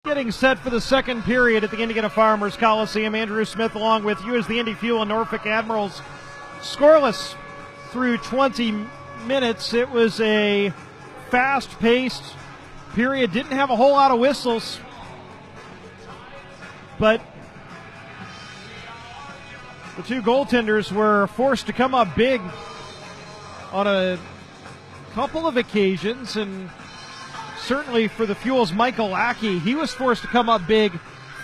Getting set for the second period at the Indiana Farmers Coliseum. Andrew Smith along with you as the Indy Fuel and Norfolk Admirals scoreless through 20 minutes. It was a fast-paced period. Didn't have a whole lot of whistles, but the two goaltenders were forced to come up big on a couple of occasions, and certainly for the Fuel's Michael Lackey, he was forced to come up big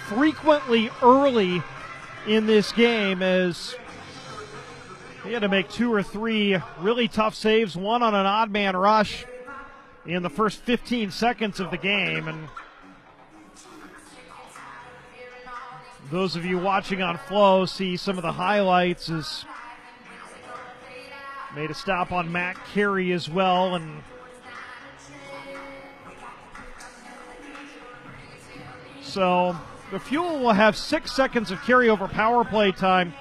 frequently early in this game as he had to make two or three really tough saves, one on an odd man rush in the first 15 seconds of the game. And those of you watching on Flow see some of the highlights as made a stop on Matt Carey as well. And so the Fuel will have 6 seconds of carryover power play time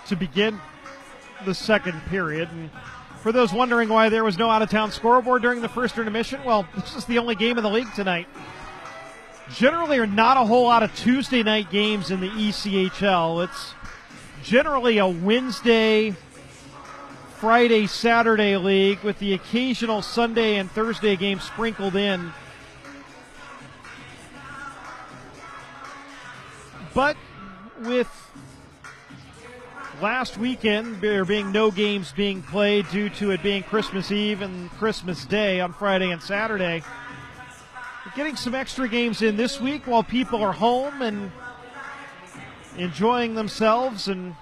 to begin the second period. And for those wondering why there was no out-of-town scoreboard during the first intermission, well, this is the only game in the league tonight. Generally are not a whole lot of Tuesday night games in the ECHL. It's generally a Wednesday, Friday, Saturday league with the occasional Sunday and Thursday game sprinkled in. But with last weekend there being no games being played due to it being Christmas Eve and Christmas Day on Friday and Saturday, we're getting some extra games in this week while people are home and enjoying themselves and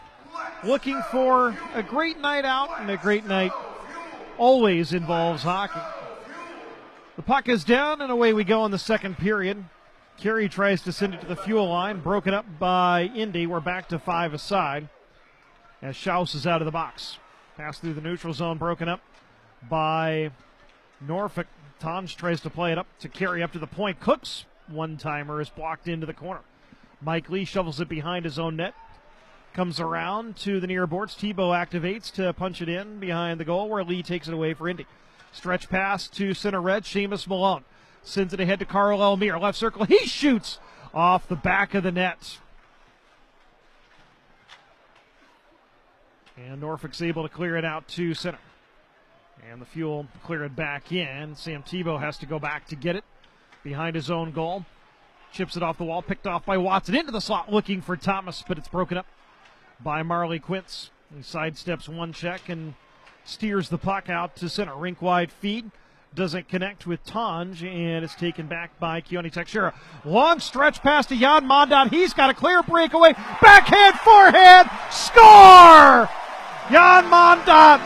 looking for a great night out, and a great night always involves hockey. The puck is down and away we go in the second period. Carey tries to send it to the Fuel line, broken up by Indy. We're back to 5 aside as Schaus is out of the box. Pass through the neutral zone, broken up by Norfolk. Tonj tries to play it up to Carey up to the point. Cook's one-timer is blocked into the corner. Mike Lee shovels it behind his own net. Comes around to the near boards. Tebow activates to punch it in behind the goal where Lee takes it away for Indy. Stretch pass to center red, Seamus Malone. Sends it ahead to Carl Elmire. Left circle. He shoots off the back of the net. And Norfolk's able to clear it out to center. And the Fuel clear it back in. Sam Tebow has to go back to get it behind his own goal. Chips it off the wall. Picked off by Watson. Into the slot looking for Thomas, but it's broken up by Marley Quintz. He sidesteps one check and steers the puck out to center. Rink-wide feed. Doesn't connect with Tonj, and it's taken back by Keone Teixeira. Long stretch pass to Jan Mondat. He's got a clear breakaway. Backhand, forehand, score! Jan Mondat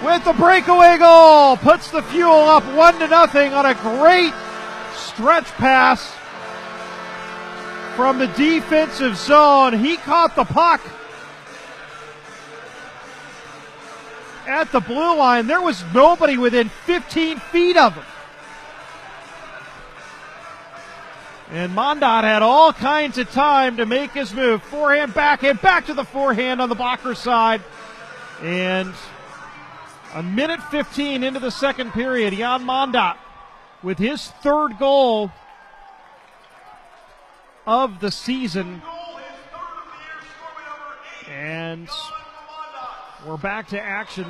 with the breakaway goal puts the Fuel up 1-0 on a great stretch pass from the defensive zone. He caught the puck at the blue line. There was nobody within 15 feet of him. And Mondat had all kinds of time to make his move. Forehand, backhand, back to the forehand on the blocker side. And a minute 15 into the second period, Jan Mondat with his third goal of the season. And we're back to action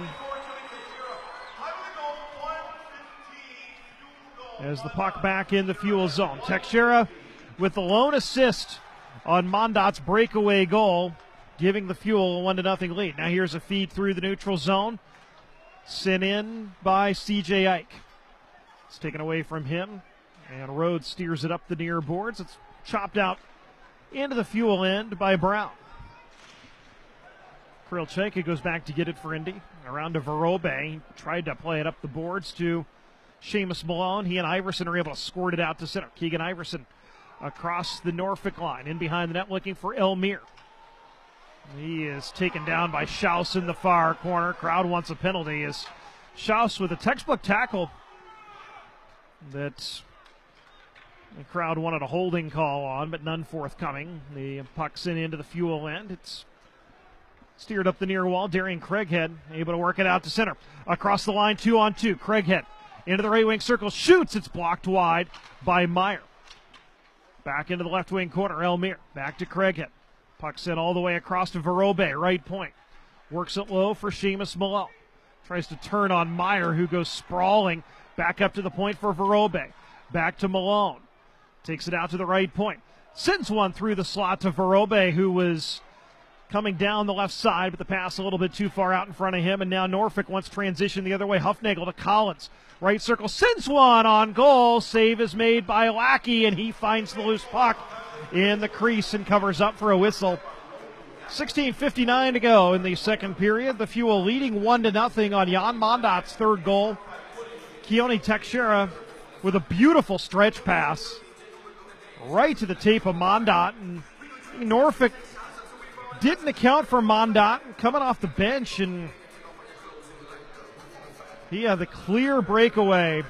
as the puck back in the Fuel zone. Teixeira with the lone assist on Mondat's breakaway goal, giving the Fuel a 1-0 lead. Now here's a feed through the neutral zone, sent in by C.J. Ike. It's taken away from him, and Rhodes steers it up the near boards. It's chopped out into the Fuel end by Brown. Krilcheka goes back to get it for Indy. Around to Verobe. He tried to play it up the boards to Seamus Malone. He and Iverson are able to squirt it out to center. Keegan Iverson across the Norfolk line. In behind the net looking for Elmire. He is taken down by Schaus in the far corner. Crowd wants a penalty as Schaus with a textbook tackle that the crowd wanted a holding call on, but none forthcoming. The puck's into the Fuel end. It's steered up the near wall. Darian Craighead able to work it out to center. Across the line, 2-on-2. Craighead into the right wing circle, shoots. It's blocked wide by Meyer. Back into the left wing corner, Elmire. Back to Craighead. Puck sent all the way across to Verobe, right point. Works it low for Seamus Malone. Tries to turn on Meyer, who goes sprawling. Back up to the point for Verobe. Back to Malone. Takes it out to the right point. Sends one through the slot to Verobe, who was coming down the left side, but the pass a little bit too far out in front of him. And now Norfolk wants transition the other way. Huffnagel to Collins. Right circle, sends one on goal. Save is made by Lackey, and he finds the loose puck in the crease and covers up for a whistle. 16:59 to go in the second period. The Fuel leading 1-0 on Jan Mondat's third goal. Keone Teixeira with a beautiful stretch pass right to the tape of Mondat. And Norfolk didn't account for Mondat coming off the bench, and he had the clear breakaway.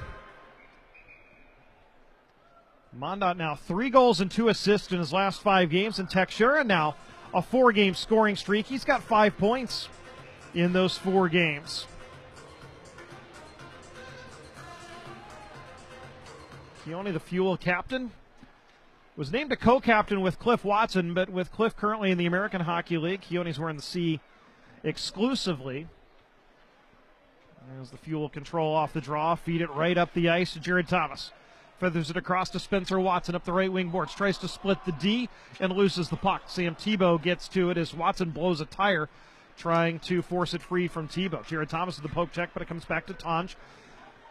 Mondat now 3 goals and 2 assists in his last 5 games, and Teixeira now a 4-game scoring streak. He's got 5 points in those 4 games. Keone, the Fuel captain, was named a co-captain with Cliff Watson, but with Cliff currently in the American Hockey League, Keone's wearing the C exclusively. There's the Fuel control off the draw. Feed it right up the ice to Jared Thomas. Feathers it across to Spencer Watson up the right wing boards. Tries to split the D and loses the puck. Sam Tebow gets to it as Watson blows a tire, trying to force it free from Tebow. Jared Thomas with the poke check, but it comes back to Tanj.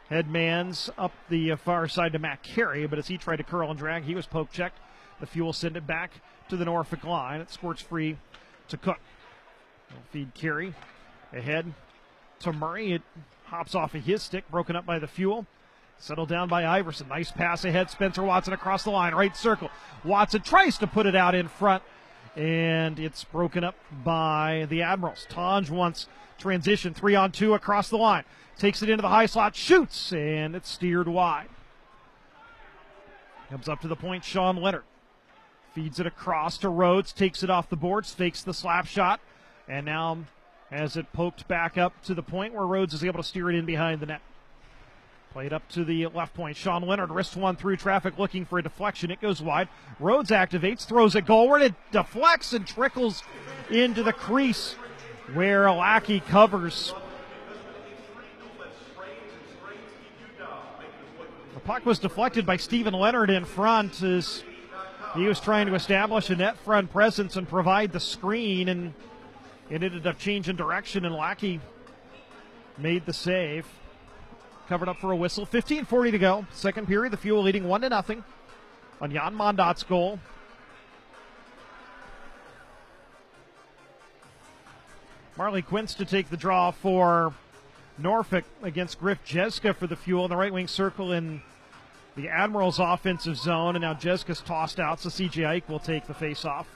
Headman's up the far side to Matt Carey, but as he tried to curl and drag, he was poke checked. The Fuel send it back to the Norfolk line. It squirts free to Cook. They'll feed Carey ahead to Murray. It hops off of his stick, broken up by the Fuel. Settled down by Iverson. Nice pass ahead. Spencer Watson across the line. Right circle. Watson tries to put it out in front, and it's broken up by the Admirals. Tanj wants transition. 3-on-2 across the line. Takes it into the high slot. Shoots, and it's steered wide. Comes up to the point. Sean Leonard feeds it across to Rhodes. Takes it off the boards. Fakes the slap shot, and now has it poked back up to the point where Rhodes is able to steer it in behind the net. Played up to the left point. Sean Leonard wrists one through traffic looking for a deflection. It goes wide. Rhodes activates, throws it goalward. It deflects and trickles into the crease where Lackey covers. The puck was deflected by Stephen Leonard in front as he was trying to establish a net front presence and provide the screen, and it ended up changing direction, and Lackey made the save. Covered up for a whistle. 15:40 to go. Second period, the Fuel leading 1-0 on Jan Mondat's goal. Marley Quince to take the draw for Norfolk against Griff Jeska for the Fuel in the right wing circle in the Admirals' offensive zone. And now Jeska's tossed out, so C.J. Ike will take the face-off.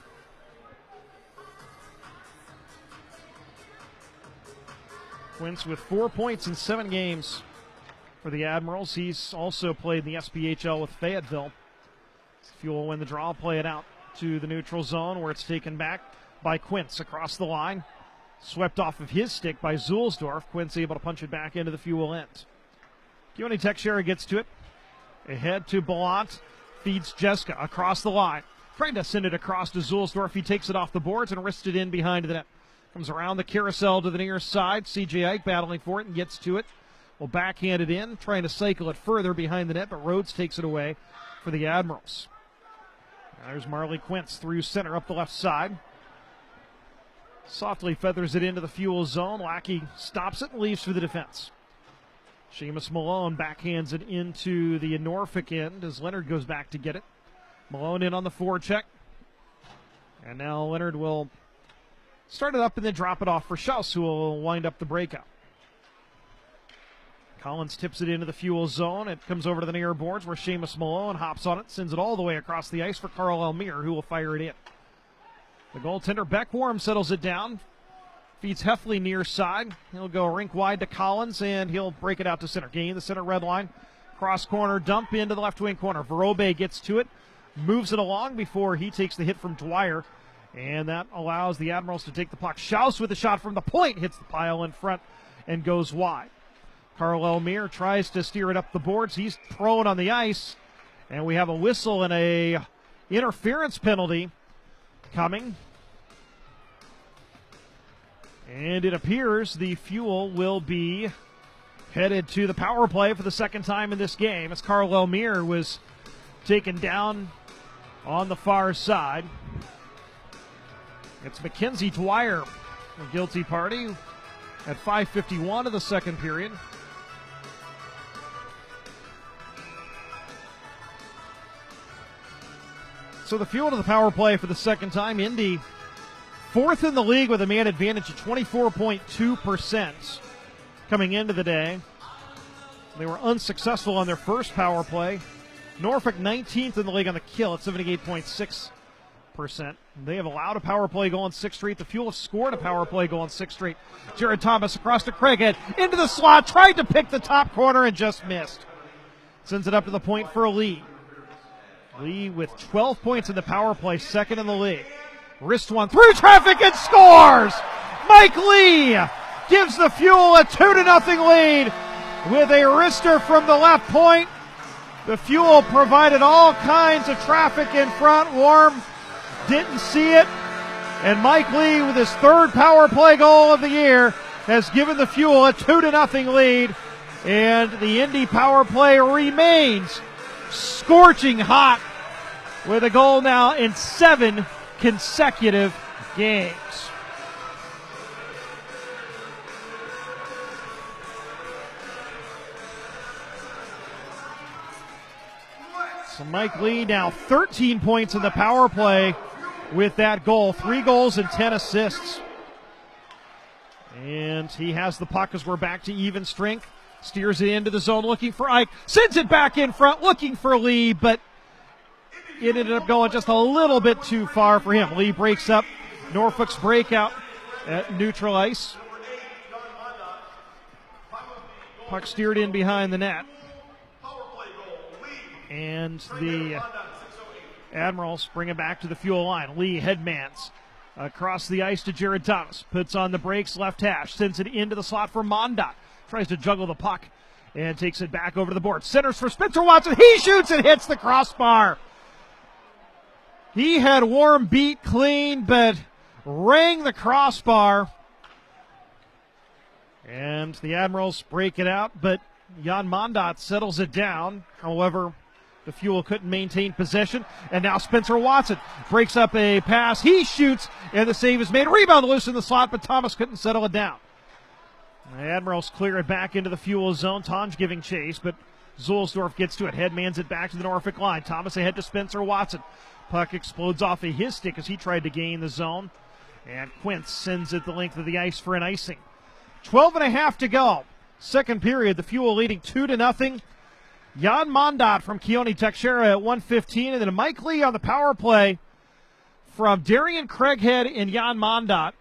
Quince with 4 points in 7 games for the Admirals. He's also played in the SPHL with Fayetteville. Fuel win the draw, play it out to the neutral zone where it's taken back by Quince across the line. Swept off of his stick by Zulsdorf. Quince able to punch it back into the Fuel end. Keone Teixeira gets to it. Ahead to Ballant. Feeds Jeska across the line. Trying to send it across to Zulsdorf. He takes it off the boards and wrists it in behind the net. Comes around the carousel to the near side. C.J. Ike battling for it and gets to it. Will backhand it in, trying to cycle it further behind the net, but Rhodes takes it away for the Admirals. There's Marley Quince through center up the left side. Softly feathers it into the Fuel zone. Lackey stops it and leaves for the defense. Seamus Malone backhands it into the Norfolk end as Leonard goes back to get it. Malone in on the forecheck. And now Leonard will start it up and then drop it off for Schaus, who will wind up the breakout. Collins tips it into the Fuel zone. It comes over to the near boards where Seamus Malone hops on it, sends it all the way across the ice for Carl Elmire, who will fire it in. The goaltender, Beckworm, settles it down. Feeds Heffley near side. He'll go rink wide to Collins, and he'll break it out to center. Gain the center red line. Cross corner, dump into the left wing corner. Verobe gets to it, moves it along before he takes the hit from Dwyer, and that allows the Admirals to take the puck. Schaus with a shot from the point, hits the pile in front and goes wide. Carl Elmire tries to steer it up the boards. He's prone on the ice, and we have a whistle and a interference penalty coming. And it appears the Fuel will be headed to the power play for the second time in this game as Carl Elmire was taken down on the far side. It's Mackenzie Dwyer, the guilty party, at 5:51 of the second period. So the Fuel to the power play for the second time. Indy, fourth in the league with a man advantage of 24.2% coming into the day. They were unsuccessful on their first power play. Norfolk 19th in the league on the kill at 78.6%. They have allowed a power play goal on 6th Street. The Fuel have scored a power play goal on 6th Street. Jared Thomas across to Craighead, into the slot, tried to pick the top corner and just missed. Sends it up to the point for Lee. Lee with 12 points in the power play, second in the league. Wrist one through traffic and scores! Mike Lee gives the Fuel a 2-0 lead with a wrister from the left point. The Fuel provided all kinds of traffic in front. Warm didn't see it. And Mike Lee, with his third power play goal of the year, has given the Fuel a 2-0 lead. And the Indy power play remains scorching hot with a goal now in 7 consecutive games. So Mike Lee now 13 points in the power play with that goal. 3 goals and 10 assists. And he has the puck as we're back to even strength. Steers it into the zone looking for Ike. Sends it back in front looking for Lee, but it ended up going just a little bit too far for him. Lee breaks up Norfolk's breakout at neutral ice. Puck steered in behind the net. And the Admirals bring it back to the Fuel line. Lee headmans across the ice to Jared Thomas. Puts on the brakes, left hash. Sends it into the slot for Mondot. Tries to juggle the puck and takes it back over to the board. Centers for Spencer Watson. He shoots and hits the crossbar. He had Warm beat clean, but rang the crossbar. And the Admirals break it out, but Jan Mondot settles it down. However, the Fuel couldn't maintain possession. And now Spencer Watson breaks up a pass. He shoots, and the save is made. Rebound loose in the slot, but Thomas couldn't settle it down. The Admirals clear it back into the Fuel zone. Tonj giving chase, but Zulsdorf gets to it. Headmans it back to the Norfolk line. Thomas ahead to Spencer Watson. Puck explodes off of his stick as he tried to gain the zone. And Quince sends it the length of the ice for an icing. 12.5 to go. Second period, the Fuel leading 2-0. Jan Mondot from Keone Teixeira at 1:15, and then Mike Lee on the power play from Darian Craighead and Jan Mondot,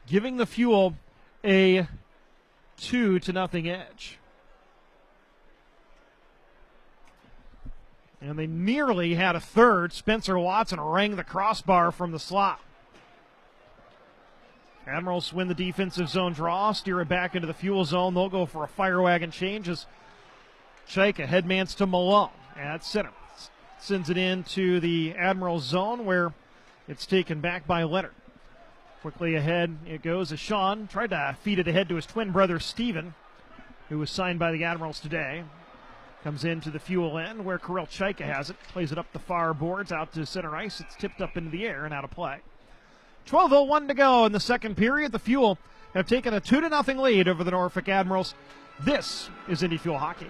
giving the Fuel a 2-0 edge. And they nearly had a third. Spencer Watson rang the crossbar from the slot. Admirals win the defensive zone draw, steer it back into the Fuel zone. They'll go for a fire wagon change as Chaika headmans to Malone at center. Sends it into the Admirals zone where it's taken back by Leonard. Quickly ahead it goes as Sean tried to feed it ahead to his twin brother Steven, who was signed by the Admirals today. Comes into the Fuel end where Kirill Chaika has it. Plays it up the far boards out to center ice. It's tipped up into the air and out of play. 12:01 to go in the second period. The Fuel have taken a 2-0 lead over the Norfolk Admirals. This is Indy Fuel Hockey.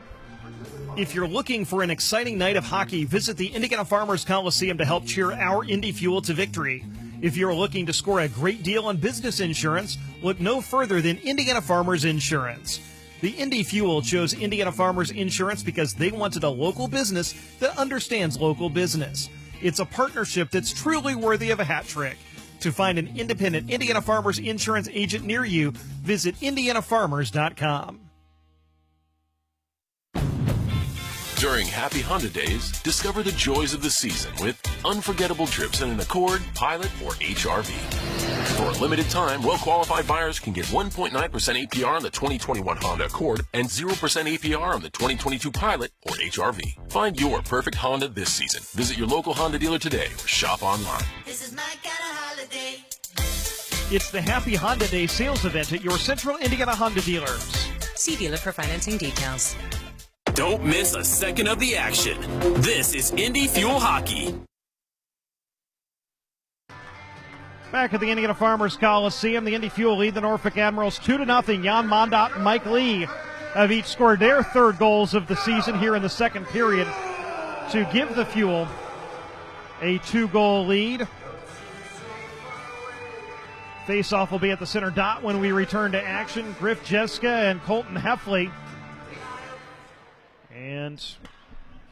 If you're looking for an exciting night of hockey, visit the Indiana Farmers Coliseum to help cheer our Indy Fuel to victory. If you're looking to score a great deal on business insurance, look no further than Indiana Farmers Insurance. The Indy Fuel chose Indiana Farmers Insurance because they wanted a local business that understands local business. It's a partnership that's truly worthy of a hat trick. To find an independent Indiana Farmers Insurance agent near you, visit indianafarmers.com. During Happy Honda Days, discover the joys of the season with unforgettable trips in an Accord, Pilot, or HR-V. For a limited time, well-qualified buyers can get 1.9% APR on the 2021 Honda Accord and 0% APR on the 2022 Pilot or HR-V. Find your perfect Honda this season. Visit your local Honda dealer today or shop online. This is my kind of holiday. It's the Happy Honda Day sales event at your Central Indiana Honda dealers. See dealer for financing details. Don't miss a second of the action. This is Indy Fuel Hockey. Back at the Indiana Farmers Coliseum, the Indy Fuel lead the Norfolk Admirals 2-0. Jan Mondot and Mike Lee have each scored their third goals of the season here in the second period to give the Fuel a 2-goal lead. Faceoff will be at the center dot when we return to action. Griff Jeska and Colton Heffley. And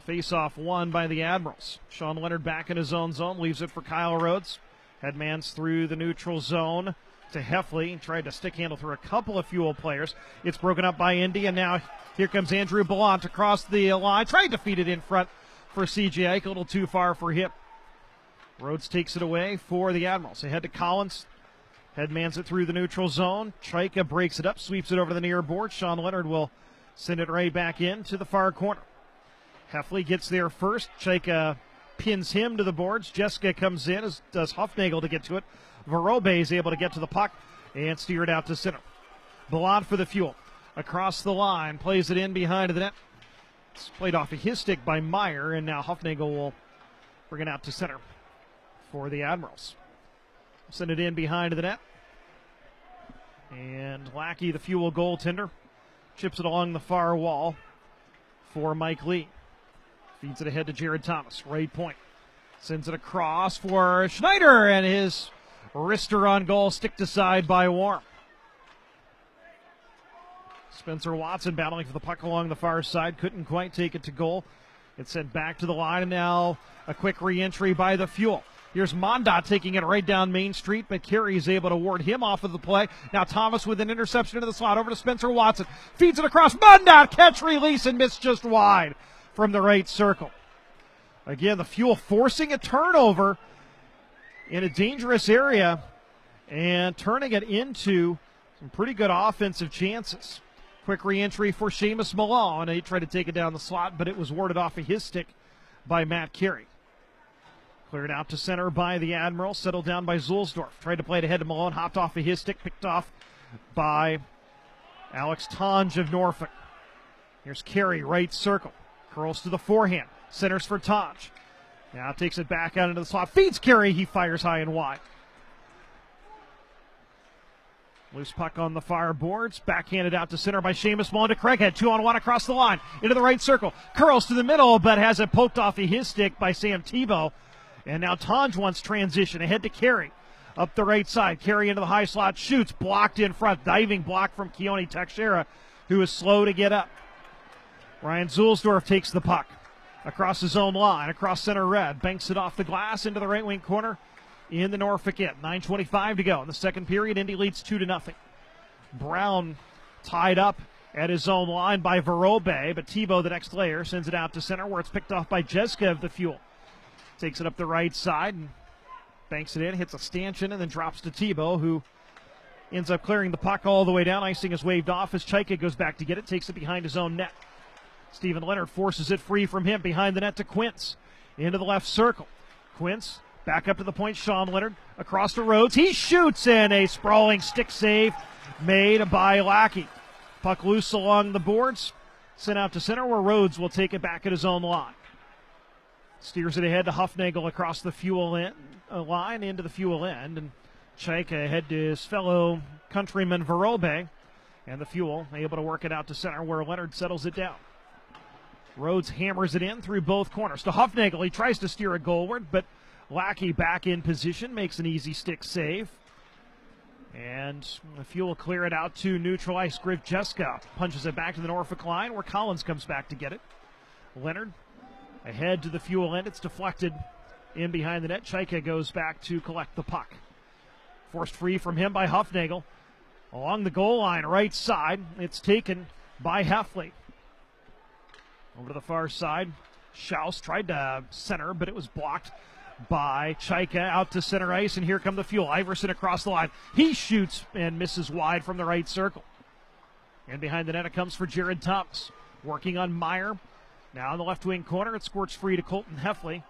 face-off won by the Admirals. Sean Leonard back in his own zone, leaves it for Kyle Rhodes. Headmans through the neutral zone to Heffley. Tried to stick handle through a couple of Fuel players. It's broken up by Indy, and now here comes Andrew Ballant across the line. Tried to feed it in front for C.J. Ike, a little too far for him. Rhodes takes it away for the Admirals. Ahead to Collins. Headmans it through the neutral zone. Chaika breaks it up, sweeps it over the near board. Sean Leonard will send it right back in to the far corner. Heffley gets there first. Chaika pins him to the boards. Jeska comes in, as does Hufnagel to get to it. Verobe is able to get to the puck and steer it out to center. Ballant for the Fuel. Across the line, plays it in behind the net. It's played off of his stick by Meyer, and now Hufnagel will bring it out to center for the Admirals. Send it in behind the net. And Lackey, the Fuel goaltender, chips it along the far wall for Mike Lee. Feeds it ahead to Jared Thomas, right point. Sends it across for Schneider, and his wrister on goal, sticked aside by Warm. Spencer Watson battling for the puck along the far side, couldn't quite take it to goal. It's sent back to the line, and now a quick re-entry by the Fuel. Here's Mondot taking it right down Main Street, but Carey is able to ward him off of the play. Now Thomas with an interception into the slot, over to Spencer Watson. Feeds it across, Mondot, catch, release, and missed just wide from the right circle. Again, the Fuel forcing a turnover in a dangerous area and turning it into some pretty good offensive chances. Quick re-entry for Seamus Malone. He tried to take it down the slot, but it was warded off of his stick by Matt Carey. Cleared out to center by the Admiral, settled down by Zulsdorf. Tried to play it ahead to Malone, hopped off of his stick, picked off by Alex Tonge of Norfolk. Here's Carey, right circle. Curls to the forehand, centers for Tonge. Now takes it back out into the slot, feeds Carey, he fires high and wide. Loose puck on the far boards, backhanded out to center by Seamus Malone to Craighead. 2-on-1 across the line, into the right circle. Curls to the middle, but has it poked off of his stick by Sam Tebow. And now Tonge wants transition ahead to Carey. Up the right side, Carey into the high slot, shoots, blocked in front. Diving block from Keone Teixeira, who is slow to get up. Ryan Zulsdorf takes the puck across his own line, across center red. Banks it off the glass into the right wing corner in the Norfolk end. 9:25 to go in the second period. Indy leads 2-0. Brown tied up at his own line by Verobe, but Tebow, the next layer, sends it out to center where it's picked off by Jeska of the Fuel. Takes it up the right side and banks it in, hits a stanchion, and then drops to Tebow, who ends up clearing the puck all the way down. Icing is waved off as Chaika goes back to get it, takes it behind his own net. Stephen Leonard forces it free from him behind the net to Quince. Into the left circle. Quince back up to the point. Sean Leonard across to Rhodes. He shoots, and a sprawling stick save made by Lackey. Puck loose along the boards. Sent out to center where Rhodes will take it back at his own line. Steers it ahead to Hufnagel across the Fuel end, line into the Fuel end. And Chaika ahead to his fellow countryman Verobe. And the Fuel able to work it out to center where Leonard settles it down. Rhodes hammers it in through both corners to Hufnagel. He tries to steer it goalward, but Lackey back in position, makes an easy stick save. And the Fuel clear it out to neutral ice. Griff Jeska punches it back to the Norfolk line where Collins comes back to get it. Leonard ahead to the Fuel end. It's deflected in behind the net. Chaika goes back to collect the puck. Forced free from him by Hufnagel. Along the goal line, right side. It's taken by Heffley. Over to the far side. Schaus tried to center, but it was blocked by Chaika out to center ice, and here come the Fuel. Iverson across the line. He shoots and misses wide from the right circle. And behind the net it comes for Jared Thomas. Working on Meyer. Now in the left wing corner, it squirts free to Colton Heffley.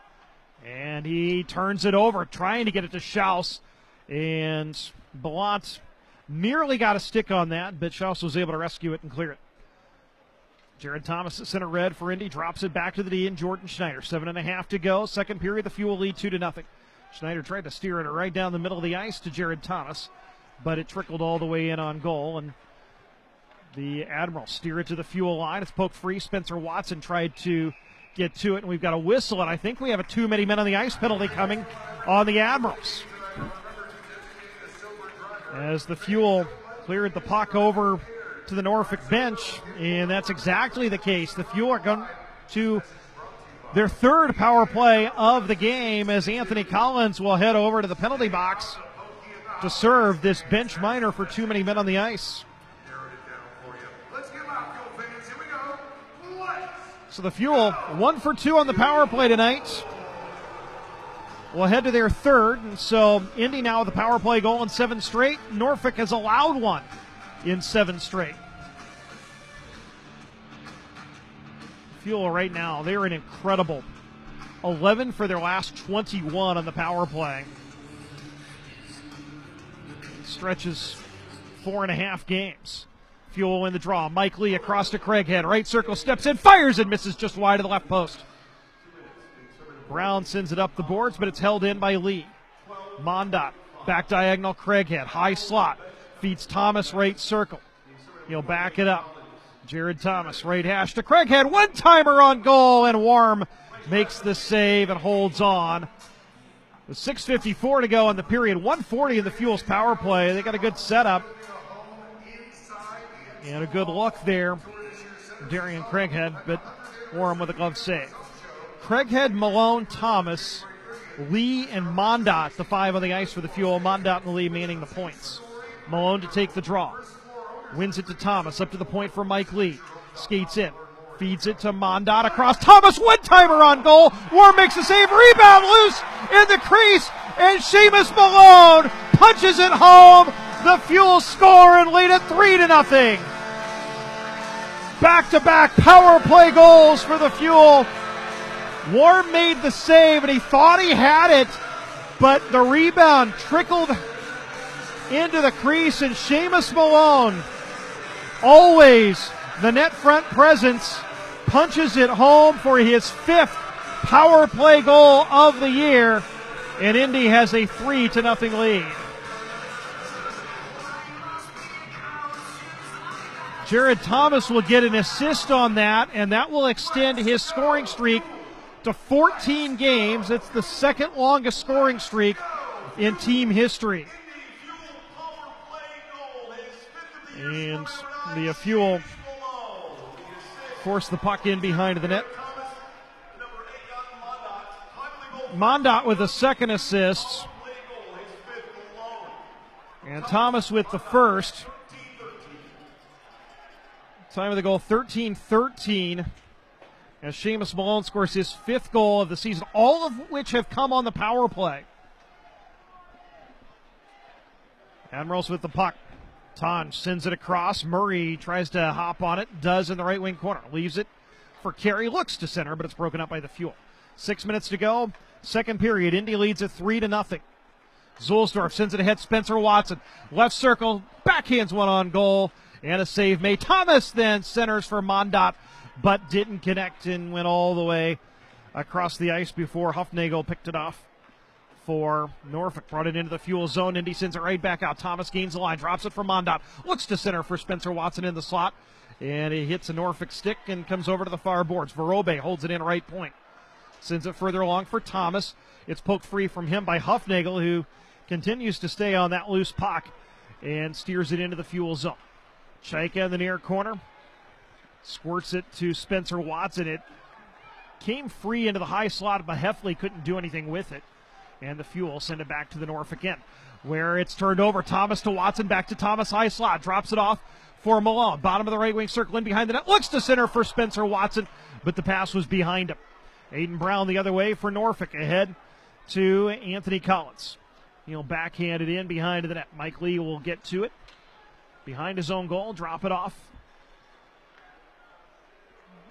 And he turns it over, trying to get it to Schaus. And Ballant nearly got a stick on that, but Schaus was able to rescue it and clear it. Jared Thomas at center red for Indy, drops it back to the D and Jordan Schneider. 7.5 to go. Second period, the Fuel lead 2-0. Schneider tried to steer it right down the middle of the ice to Jared Thomas, but it trickled all the way in on goal, and the Admirals steer it to the Fuel line. It's poked free. Spencer Watson tried to get to it, and we've got a whistle, and I think we have a too many men on the ice penalty coming on the Admirals. As the Fuel cleared the puck over to the Norfolk bench, and that's exactly the case. The Fuel are going to their third power play of the game as Anthony Collins will head over to the penalty box to serve this bench minor for too many men on the ice. So the Fuel 1 for 2 on the power play tonight. Will head to their third, and so Indy now with a power play goal in 7 straight. Norfolk has allowed one in 7 straight. Fuel right now, they're an incredible 11 for their last 21 on the power play. It stretches 4.5 games. Fuel in the draw. Mike Lee across to Craighead. Right circle, steps in, fires and misses just wide of the left post. Brown sends it up the boards, but it's held in by Lee. Mondot, back diagonal, Craighead, high slot, feeds Thomas right circle. He'll back it up. Jared Thomas, right hash to Craighead, one-timer on goal, and Warm makes the save and holds on. With 6:54 to go in the period, 140 in the Fuel's power play. They got a good setup and a good look there. Darian Craighead, but Warm with a glove save. Craighead, Malone, Thomas, Lee, and Mondot, the 5 on the ice for the Fuel. Mondot and Lee manning the points. Malone to take the draw. Wins it to Thomas, up to the point for Mike Lee. Skates in, feeds it to Mondot across. Thomas, one-timer on goal. Warm makes a save, rebound loose in the crease, and Seamus Malone punches it home. The Fuel score and lead it 3-0. Back-to-back power play goals for the Fuel. Warm made the save, and he thought he had it, but the rebound trickled into the crease, and Seamus Malone, always the net front presence, punches it home for his 5th power play goal of the year, and Indy has a 3-0 lead. Jared Thomas will get an assist on that, and that will extend his scoring streak to 14 games. It's the second longest scoring streak in team history. And the Fuel force the puck in behind the net. Mondot with the second assist. And Thomas with the first. Time of the goal, 13-13. As Seamus Malone scores his 5th goal of the season, all of which have come on the power play. Admirals with the puck. Tanj sends it across. Murray tries to hop on it. Does in the right wing corner. Leaves it for Carey. Looks to center, but it's broken up by the Fuel. 6 minutes to go. Second period. Indy leads at 3-0. Zulsdorf sends it ahead. Spencer Watson. Left circle. Backhands one on goal. And a save made. Thomas then centers for Mondot, but didn't connect and went all the way across the ice before Huffnagel picked it off for Norfolk. Brought it into the Fuel zone. Indy sends it right back out. Thomas gains the line. Drops it for Mondot. Looks to center for Spencer Watson in the slot. And he hits a Norfolk stick and comes over to the far boards. Verobe holds it in right point. Sends it further along for Thomas. It's poked free from him by Huffnagel, who continues to stay on that loose puck and steers it into the Fuel zone. Chaika in the near corner. Squirts it to Spencer Watson. It came free into the high slot, but Heffley couldn't do anything with it. And the Fuel send it back to the Norfolk end, where it's turned over. Thomas to Watson, back to Thomas, high slot. Drops it off for Malone. Bottom of the right wing circle in behind the net. Looks to center for Spencer Watson, but the pass was behind him. Aiden Brown the other way for Norfolk. Ahead to Anthony Collins. He'll backhand it in behind the net. Mike Lee will get to it. Behind his own goal, drop it off.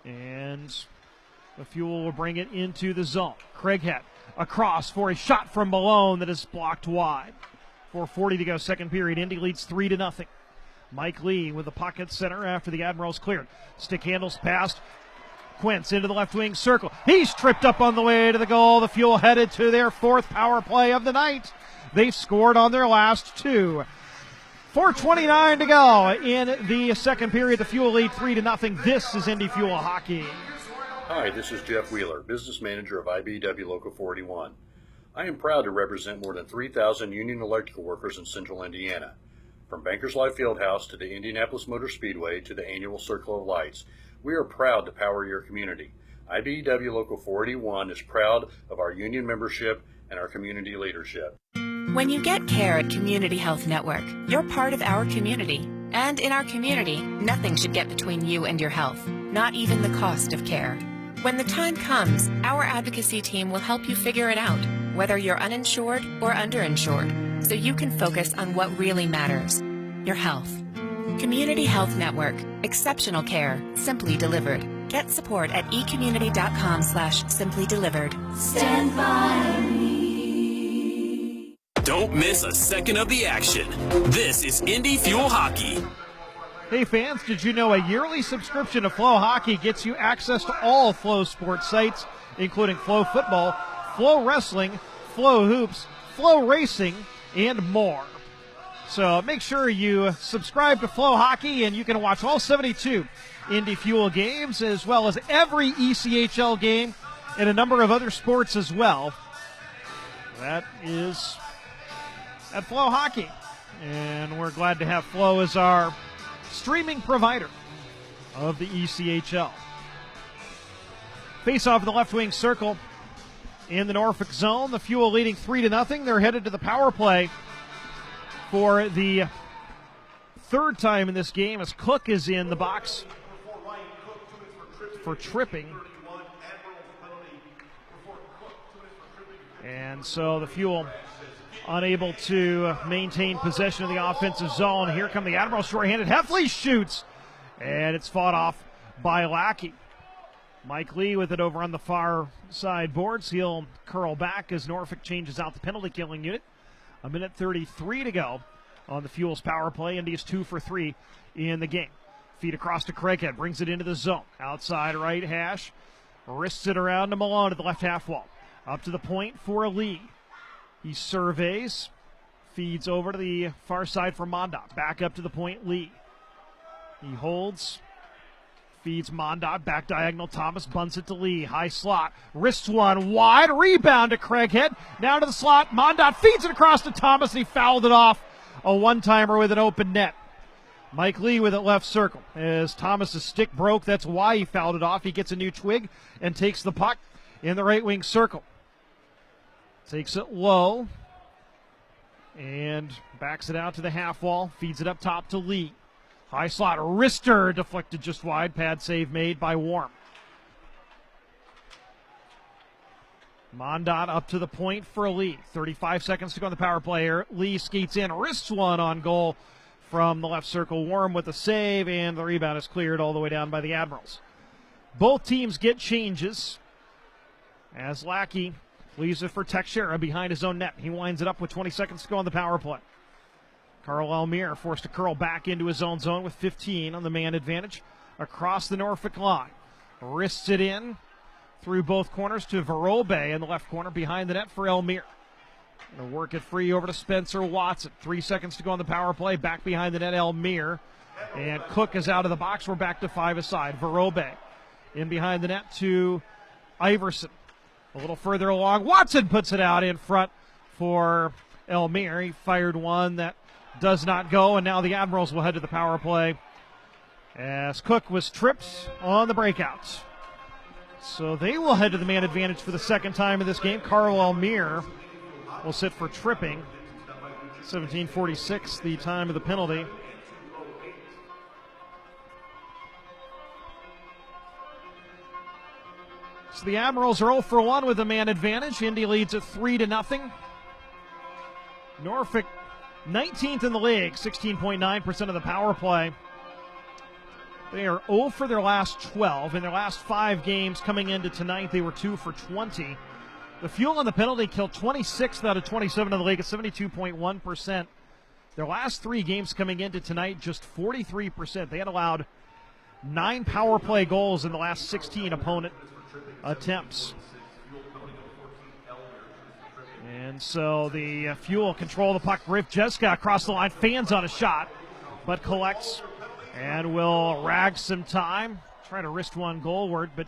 And the Fuel will bring it into the zone. Craighead across for a shot from Malone that is blocked wide. 4:40 to go, second period. Indy leads 3-0. Mike Lee with the pocket center after the Admirals cleared. Stick handles past Quince into the left wing circle. He's tripped up on the way to the goal. The Fuel headed to their fourth power play of the night. They've scored on their last two. 4:29 to go in the second period. The Fuel lead 3-0. This is Indy Fuel Hockey. Hi, this is Jeff Wheeler, Business Manager of IBEW Local 41. I am proud to represent more than 3,000 union electrical workers in central Indiana. From Bankers Life Fieldhouse to the Indianapolis Motor Speedway to the annual Circle of Lights, we are proud to power your community. IBEW Local 41 is proud of our union membership and our community leadership. When you get care at Community Health Network, you're part of our community. And in our community, nothing should get between you and your health, not even the cost of care. When the time comes, our advocacy team will help you figure it out, whether you're uninsured or underinsured, so you can focus on what really matters, your health. Community Health Network. Exceptional care, simply delivered. Get support at ecommunity.com/simply delivered. Stand by me. Don't miss a second of the action. This is Indy Fuel Hockey. Hey fans, did you know a yearly subscription to Flow Hockey gets you access to all Flow sports sites, including Flow Football, Flow Wrestling, Flow Hoops, Flow Racing, and more. So make sure you subscribe to Flow Hockey, and you can watch all 72 Indy Fuel games, as well as every ECHL game and a number of other sports as well. That is at Flow Hockey. And we're glad to have Flow as our streaming provider of the ECHL. Face off in the left wing circle in the Norfolk zone. The Fuel leading 3-0. They're headed to the power play for the third time in this game as Cook is in the box for tripping. And so the Fuel unable to maintain possession of the offensive zone. Here come the Admirals short-handed. Heffley shoots, and it's fought off by Lackey. Mike Lee with it over on the far side boards. He'll curl back as Norfolk changes out the penalty killing unit. A minute 33 to go on the Fuel's power play. Indy's 2 for 3 in the game. Feed across to Craighead, brings it into the zone. Outside right hash, wrists it around to Malone at the left half wall. Up to the point for Lee. He surveys, feeds over to the far side for Mondot. Back up to the point, Lee. He holds, feeds Mondot, back diagonal. Thomas bunts it to Lee. High slot, wrists one wide, rebound to Craighead. Now to the slot, Mondot feeds it across to Thomas, and he fouled it off. A one-timer with an open net. Mike Lee with it left circle. As Thomas's stick broke, that's why he fouled it off. He gets a new twig and takes the puck in the right wing circle. Takes it low and backs it out to the half wall. Feeds it up top to Lee. High slot, wrister deflected just wide. Pad save made by Warm. Mondot up to the point for Lee. 35 seconds to go on the power play. Lee skates in, wrists one on goal from the left circle. Warm with the save, and the rebound is cleared all the way down by the Admirals. Both teams get changes as Lackey leaves it for Teixeira behind his own net. He winds it up with 20 seconds to go on the power play. Carl Elmire forced to curl back into his own zone with 15 on the man advantage across the Norfolk line. Wrists it in through both corners to Verobe in the left corner behind the net for Elmire. Gonna work it free over to Spencer Watson. 3 seconds to go on the power play. Back behind the net, Elmire. And Cook is out of the box. We're back to 5 aside. Verobe in behind the net to Iverson. A little further along, Watson puts it out in front for Elmire. He fired one that does not go, and now the Admirals will head to the power play as Cook was tripped on the breakout. So they will head to the man advantage for the second time in this game. Carl Elmire will sit for tripping. 17:46, the time of the penalty. So the Admirals are 0 for 1 with a man advantage. Indy leads at 3-0. Norfolk 19th in the league, 16.9% of the power play. They are 0 for their last 12. In their last 5 games coming into tonight, they were 2 for 20. The Fuel on the penalty kill, 26th out of 27 in the league at 72.1%. Their last 3 games coming into tonight, just 43%. They had allowed 9 power play goals in the last 16 opponent attempts. And so the Fuel control the puck. Griff Jeska across the line, fans on a shot, but collects and will rag some time. Try to wrist one goalward, but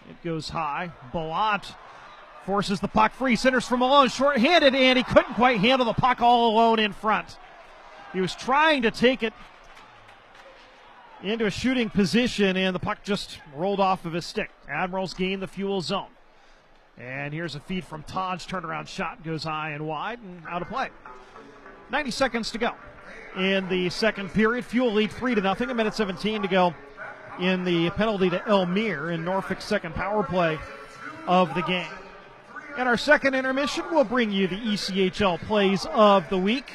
it goes high. Ballant forces the puck free, centers from Malone, short-handed, and he couldn't quite handle the puck all alone in front. He was trying to take it into a shooting position, and the puck just rolled off of his stick. Admirals gain the Fuel zone. And here's a feed from Taj. Turnaround shot goes high and wide and out of play. 90 seconds to go in the second period. Fuel lead 3-0. A minute 17 to go in the penalty to Elmire in Norfolk's second power play of the game. In our second intermission, we'll bring you the ECHL plays of the week.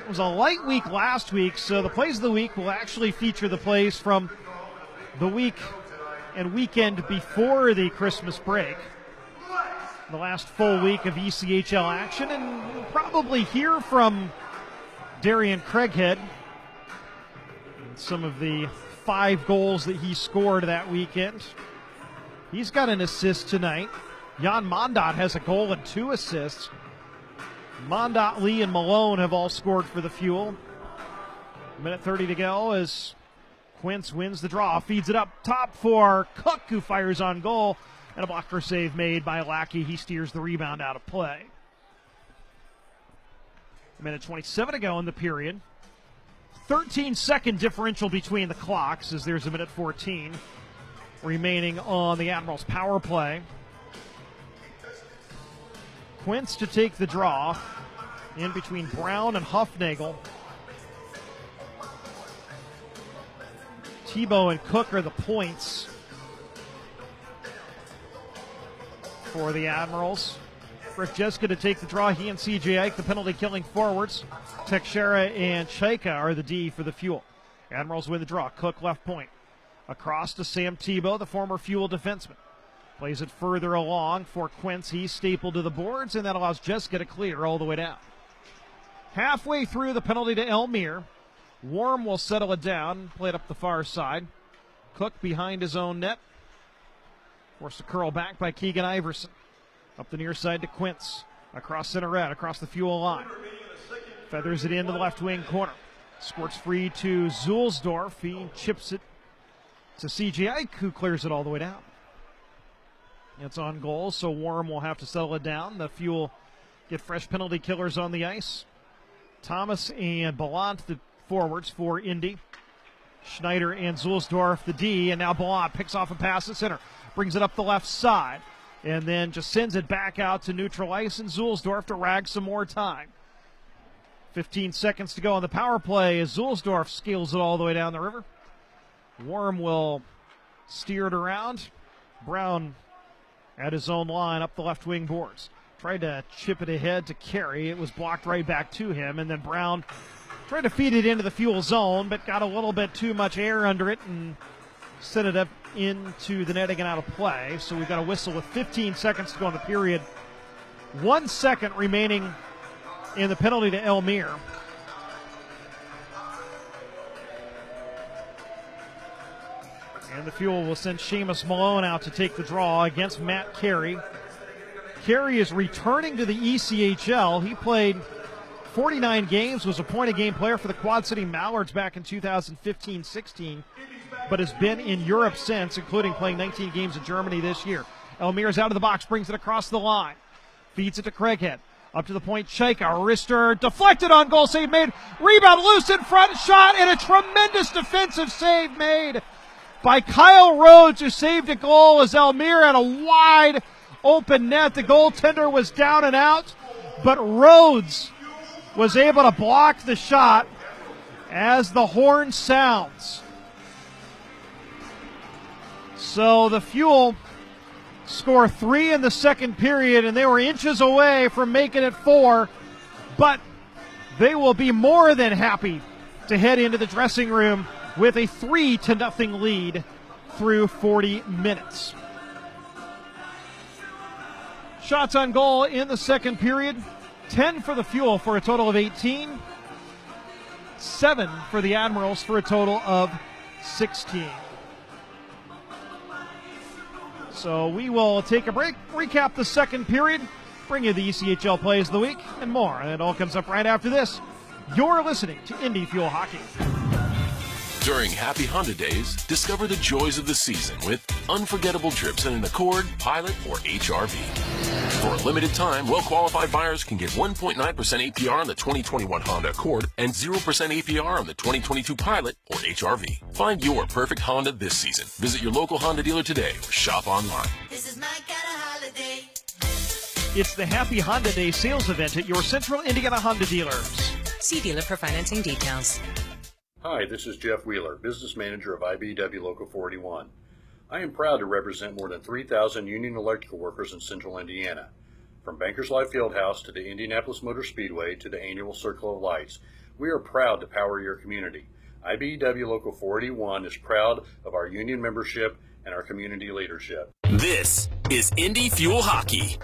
It was a light week last week, so the plays of the week will actually feature the plays from the week and weekend before the Christmas break. The last full week of ECHL action, and we'll probably hear from Darian Craighead and some of the 5 goals that he scored that weekend. He's got an assist tonight. Jan Mondot has a goal and 2 assists. Mondot, Lee, and Malone have all scored for the Fuel. Minute 30 to go as Quince wins the draw, feeds it up top for Cook, who fires on goal, and a blocker save made by Lackey. He steers the rebound out of play. Minute 27 to go in the period. 13-second differential between the clocks as there's a minute 14 remaining on the Admirals' power play. Quince to take the draw in between Brown and Huffnagel. Tebow and Cook are the points for the Admirals. Griff Jeska to take the draw. He and C.J. Ike, the penalty-killing forwards. Teixeira and Chaika are the D for the Fuel. Admirals win the draw. Cook left point. Across to Sam Tebow, the former Fuel defenseman. Plays it further along for Quince. He's stapled to the boards, and that allows Jeska to clear all the way down. Halfway through the penalty to Elmire. Warm will settle it down, play it up the far side. Cook behind his own net. Forced to curl back by Keegan Iverson. Up the near side to Quince. Across center red, across the Fuel line. Feathers it into the left wing corner. Squirts free to Zulsdorf. He chips it to C.J. Ike, who clears it all the way down. It's on goal, so Warm will have to settle it down. The Fuel get fresh penalty killers on the ice. Thomas and Ballant, the forwards for Indy. Schneider and Zulsdorf, the D, and now Ballant picks off a pass at center. Brings it up the left side, and then just sends it back out to neutral ice, and Zulsdorf to rag some more time. 15 seconds to go on the power play as Zulsdorf scales it all the way down the river. Warm will steer it around. Brown at his own line up the left wing boards. Tried to chip it ahead to Carey. It was blocked right back to him, and then Brown tried to feed it into the Fuel zone, but got a little bit too much air under it and set it up into the netting and out of play. So we've got a whistle with 15 seconds to go in the period. 1 second remaining in the penalty to Elmire. And the Fuel will send Seamus Malone out to take the draw against Matt Carey. Carey is returning to the ECHL. He played 49 games, was a point-a-game player for the Quad City Mallards back in 2015-16, but has been in Europe since, including playing 19 games in Germany this year. Elmire's out of the box, brings it across the line. Feeds it to Craighead. Up to the point, Chaika, wrister, deflected on goal, save made. Rebound loose in front, shot, and a tremendous defensive save made by Kyle Rhodes, who saved a goal as Elmire had a wide open net. The goaltender was down and out, but Rhodes was able to block the shot as the horn sounds. So the Fuel score 3 in the second period, and they were inches away from making it 4, but they will be more than happy to head into the dressing room with a 3-0 lead through 40 minutes. Shots on goal in the second period, 10 for the Fuel for a total of 18, 7 for the Admirals for a total of 16. So we will take a break, recap the second period, bring you the ECHL plays of the week, and more. And it all comes up right after this. You're listening to Indy Fuel Hockey. During Happy Honda Days, discover the joys of the season with unforgettable trips in an Accord, Pilot, or HRV. For a limited time, well-qualified buyers can get 1.9% APR on the 2021 Honda Accord and 0% APR on the 2022 Pilot or HRV. Find your perfect Honda this season. Visit your local Honda dealer today or shop online. This is my kind of holiday. It's the Happy Honda Day sales event at your Central Indiana Honda dealers. See dealer for financing details. Hi, this is Jeff Wheeler, Business Manager of IBEW Local 41. I am proud to represent more than 3,000 union electrical workers in Central Indiana. From Bankers Life Fieldhouse to the Indianapolis Motor Speedway to the annual Circle of Lights, we are proud to power your community. IBEW Local 41 is proud of our union membership and our community leadership. This is Indy Fuel Hockey.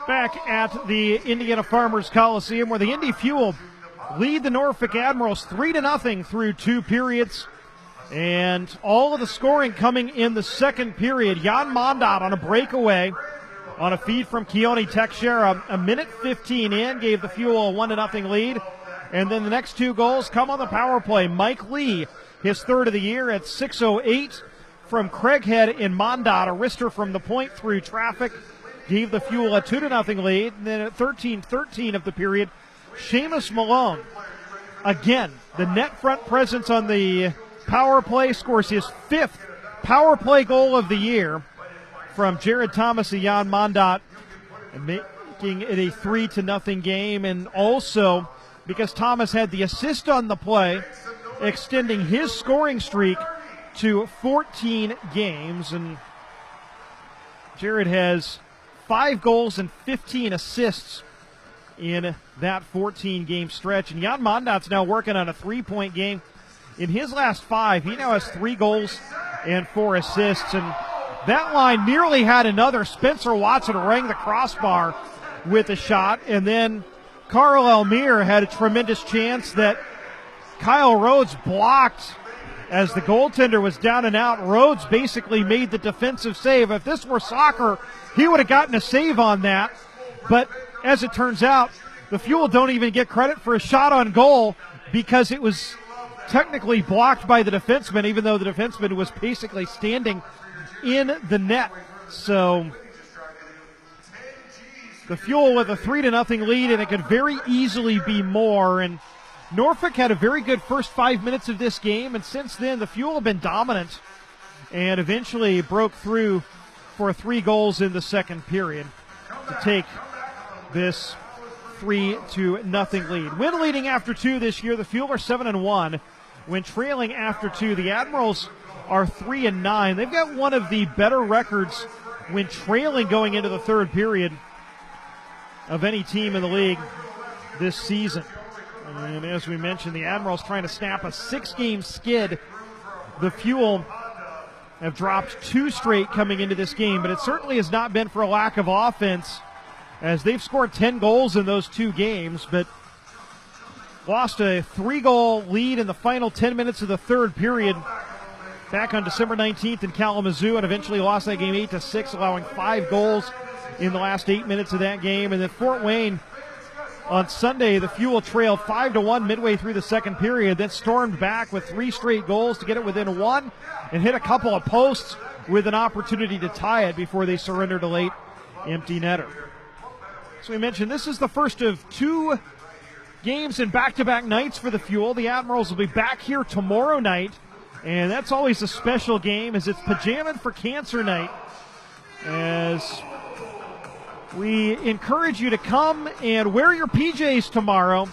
Back at the Indiana Farmers Coliseum, where the Indy Fuel lead the Norfolk Admirals 3-0 through 2 periods. And all of the scoring coming in the second period. Jan Mondat on a breakaway on a feed from Keone Tekshera. A minute 15 in, gave the Fuel a 1-0 lead. And then the next 2 goals come on the power play. Mike Lee, his third of the year at 6:08 from Craighead and Mondat. A wrister from the point through traffic gave the Fuel a 2-0 lead. And then at 13:13 of the period, Seamus Malone, again, the net front presence on the power play, scores his 5th power play goal of the year from Jared Thomas and Jan Mondat, making it a 3-0 game. And also, because Thomas had the assist on the play, extending his scoring streak to 14 games. And Jared has 5 goals and 15 assists in that 14-game stretch. And Jan Mondat's now working on a 3-point game. In his last 5, he now has 3 goals and 4 assists. And that line nearly had another. Spencer Watson rang the crossbar with a shot. And then Carl Elmire had a tremendous chance that Kyle Rhodes blocked as the goaltender was down and out. Rhodes basically made the defensive save. If this were soccer, he would have gotten a save on that. But as it turns out, the Fuel don't even get credit for a shot on goal because it was technically blocked by the defenseman, even though the defenseman was basically standing in the net. So the Fuel with a 3-0 lead, and it could very easily be more. And Norfolk had a very good first 5 minutes of this game, and since then the Fuel have been dominant and eventually broke through for 3 goals in the second period to take this 3-0 lead. When leading after 2 this year, the Fuel are 7-1. When trailing after 2, the Admirals are 3-9. They've got one of the better records when trailing going into the third period of any team in the league this season. And as we mentioned, the Admirals trying to snap a 6-game skid. The Fuel have dropped 2 straight coming into this game, but it certainly has not been for a lack of offense, as they've scored 10 goals in those 2 games, but lost a 3-goal lead in the final 10 minutes of the third period back on December 19th in Kalamazoo, and eventually lost that game 8-6, allowing 5 goals in the last 8 minutes of that game. And then Fort Wayne on Sunday, the Fuel trailed 5-1 midway through the second period, then stormed back with 3 straight goals to get it within 1 and hit a couple of posts with an opportunity to tie it before they surrendered a late empty netter. So we mentioned this is the first of 2 games in back-to-back nights for the Fuel. The Admirals will be back here tomorrow night, and that's always a special game as it's Pajamin' for Cancer Night, as we encourage you to come and wear your PJs tomorrow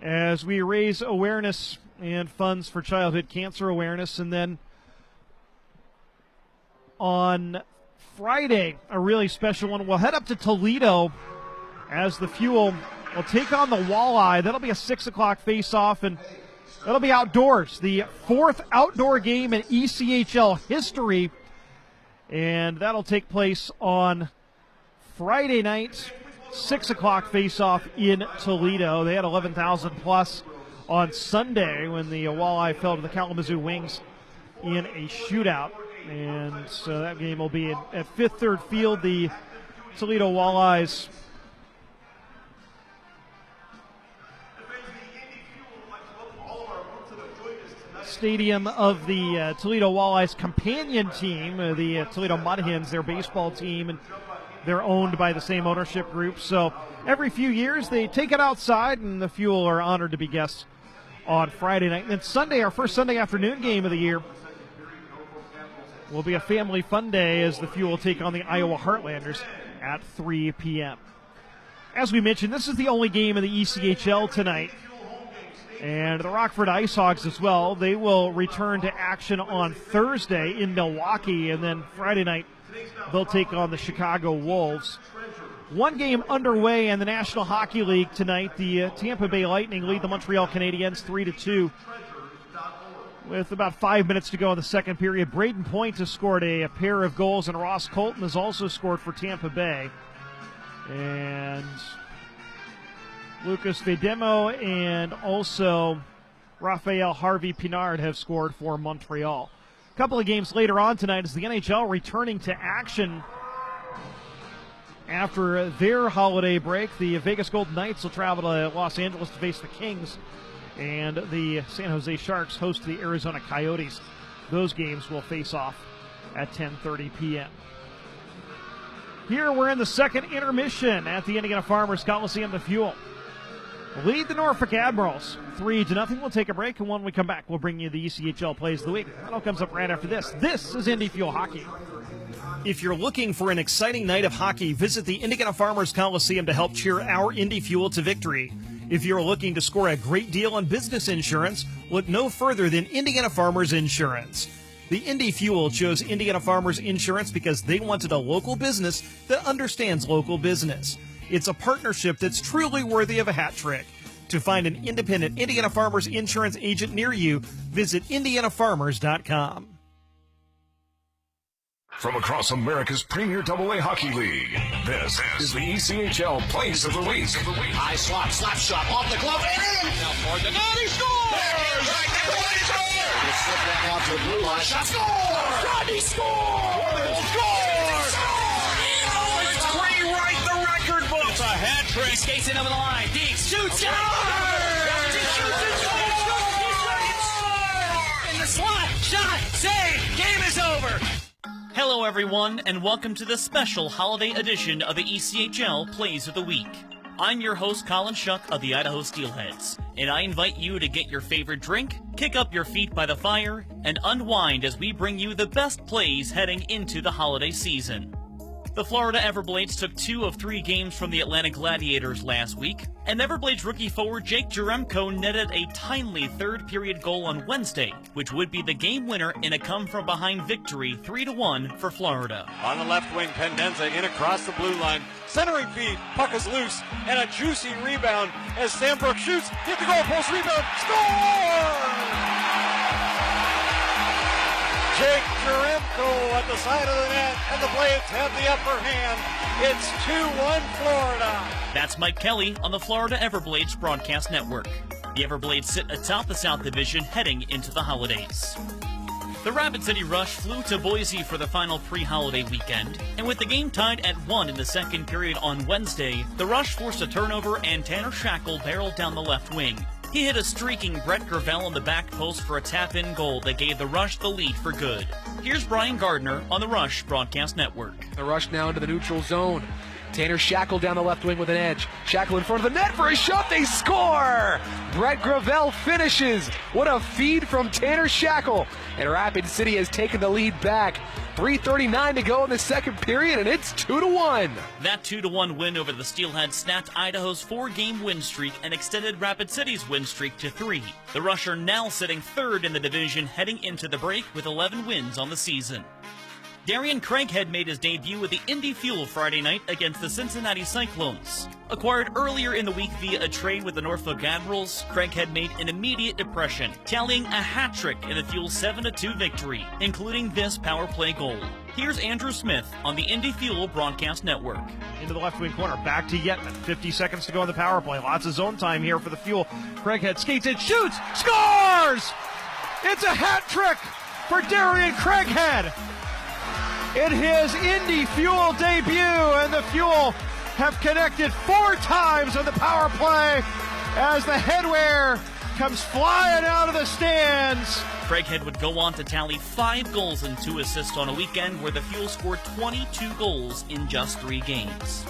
as we raise awareness and funds for childhood cancer awareness. And then on Friday, a really special one. We'll head up to Toledo as the Fuel will take on the Walleye. That'll be a 6 o'clock face-off, and that'll be outdoors. The 4th outdoor game in ECHL history, and that'll take place on Friday night, 6 o'clock face-off in Toledo. They had 11,000 plus on Sunday when the Walleye fell to the Kalamazoo Wings in a shootout. And so that game will be at Fifth Third Field. The Toledo Walleyes stadium of the Toledo Walleyes companion team, the Toledo Mud Hens, their baseball team, and they're owned by the same ownership group. So every few years they take it outside, and the Fuel are honored to be guests on Friday night. And then Sunday, our first Sunday afternoon game of the year, will be a family fun day as the Fuel will take on the Iowa Heartlanders at 3 p.m. As we mentioned, this is the only game in the ECHL tonight. And the Rockford Ice Hogs as well. They will return to action on Thursday in Milwaukee, and then Friday night they'll take on the Chicago Wolves. One game underway in the National Hockey League tonight. The Tampa Bay Lightning lead the Montreal Canadiens 3-2. With about 5 minutes to go in the second period, Braden Point has scored a pair of goals, and Ross Colton has also scored for Tampa Bay. And Lucas Vedemo and also Raphael Harvey Pinard have scored for Montreal. A couple of games later on tonight is the NHL returning to action after their holiday break. The Vegas Golden Knights will travel to Los Angeles to face the Kings, and the San Jose Sharks host the Arizona Coyotes. Those games will face off at 10:30 p.m. Here we're in the second intermission at the Indiana Farmers Coliseum. The Fuel lead the Norfolk Admirals 3-0. We'll take a break, and when we come back, we'll bring you the ECHL Plays of the Week. That all comes up right after this. This is Indy Fuel Hockey. If you're looking for an exciting night of hockey, visit the Indiana Farmers Coliseum to help cheer our Indy Fuel to victory. If you're looking to score a great deal on business insurance, look no further than Indiana Farmers Insurance. The Indy Fuel chose Indiana Farmers Insurance because they wanted a local business that understands local business. It's a partnership that's truly worthy of a hat trick. To find an independent Indiana Farmers Insurance agent near you, visit IndianaFarmers.com. From across America's premier AA hockey league, this is the ECHL Plays of the Week. High slot, slap shot, off the glove, and in! Now for the net, he scores! There's right there, what he scores! He slipped back off to the blue line, shot, score! Rodney scores! Scores! It's rewrite the record book! It's a hat trick. He skates in over the line, Deeks shoots, in the slot, shot, save, game is over! Hello everyone, and welcome to the special holiday edition of the ECHL Plays of the Week. I'm your host Colin Shuck of the Idaho Steelheads, and I invite you to get your favorite drink, kick up your feet by the fire, and unwind as we bring you the best plays heading into the holiday season. The Florida Everblades took 2 of 3 games from the Atlanta Gladiators last week, and Everblades rookie forward Jake Jaremko netted a timely third-period goal on Wednesday, which would be the game winner in a come-from-behind victory 3-1 for Florida. On the left wing, Pendenza in across the blue line, centering feed, puck is loose, and a juicy rebound as Sandbrook shoots, hit the goal post, rebound, score! Jake Jaremko at the side of the net, and the Blades have the upper hand. It's 2-1 Florida. That's Mike Kelly on the Florida Everblades broadcast network. The Everblades sit atop the South Division heading into the holidays. The Rapid City Rush flew to Boise for the final pre-holiday weekend, and with the game tied at 1 in the second period on Wednesday, the Rush forced a turnover and Tanner Shackle barreled down the left wing. He hit a streaking Brett Gravel on the back post for a tap-in goal that gave the Rush the lead for good. Here's Brian Gardner on the Rush Broadcast Network. The Rush now into the neutral zone. Tanner Shackle down the left wing with an edge. Shackle in front of the net for a shot. They score! Brett Gravel finishes. What a feed from Tanner Shackle. And Rapid City has taken the lead back. 3:39 to go in the second period, and it's 2-1. That 2-1 win over the Steelheads snapped Idaho's 4-game win streak and extended Rapid City's win streak to 3. The Rush are now sitting third in the division heading into the break with 11 wins on the season. Darian Craighead made his debut with the Indy Fuel Friday night against the Cincinnati Cyclones. Acquired earlier in the week via a trade with the Norfolk Admirals, Craighead made an immediate impression, tallying a hat trick in the Fuel's 7-2 victory, including this power play goal. Here's Andrew Smith on the Indy Fuel Broadcast Network. Into the left wing corner, back to Yetman. 50 seconds to go in the power play. Lots of zone time here for the Fuel. Craighead skates in, shoots, scores! It's a hat trick for Darian Craighead in his Indy Fuel debut, and the Fuel have connected 4 times on the power play as the headwear comes flying out of the stands. Craighead would go on to tally 5 goals and 2 assists on a weekend where the Fuel scored 22 goals in just 3 games.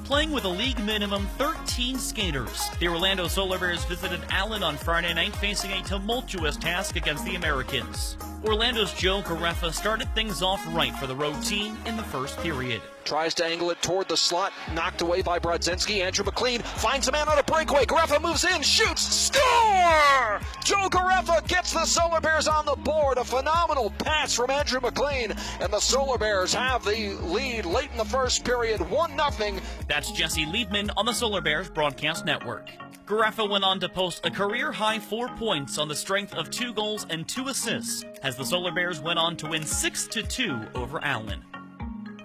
Playing with a league minimum 13 skaters, the Orlando Solar Bears visited Allen on Friday night facing a tumultuous task against the Americans. Orlando's Joe Gareffa started things off right for the road team in the first period. Tries to angle it toward the slot, knocked away by Brodzinski. Andrew McLean finds a man on a breakaway. Gareffa moves in, shoots, score! Joe Gareffa gets the Solar Bears on the board. A phenomenal pass from Andrew McLean, and the Solar Bears have the lead late in the first period, 1-0. That's Jesse Liebman on the Solar Bears Broadcast Network. Gareffa went on to post a career-high 4 points on the strength of 2 goals and 2 assists, as the Solar Bears went on to win 6-2 over Allen.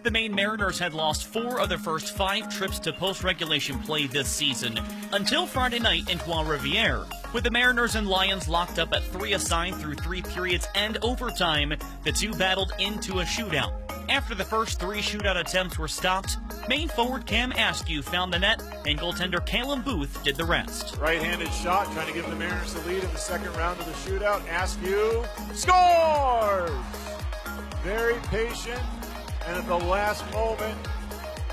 The Maine Mariners had lost 4 of their first 5 trips to post-regulation play this season, until Friday night in Trois-Rivières. With the Mariners and Lions locked up at 3 aside through 3 periods and overtime, the two battled into a shootout. After the first 3 shootout attempts were stopped, Maine forward Cam Askew found the net, and goaltender Caleb Booth did the rest. Right-handed shot, trying to give the Mariners the lead in the second round of the shootout. Askew scores! Very patient, and at the last moment,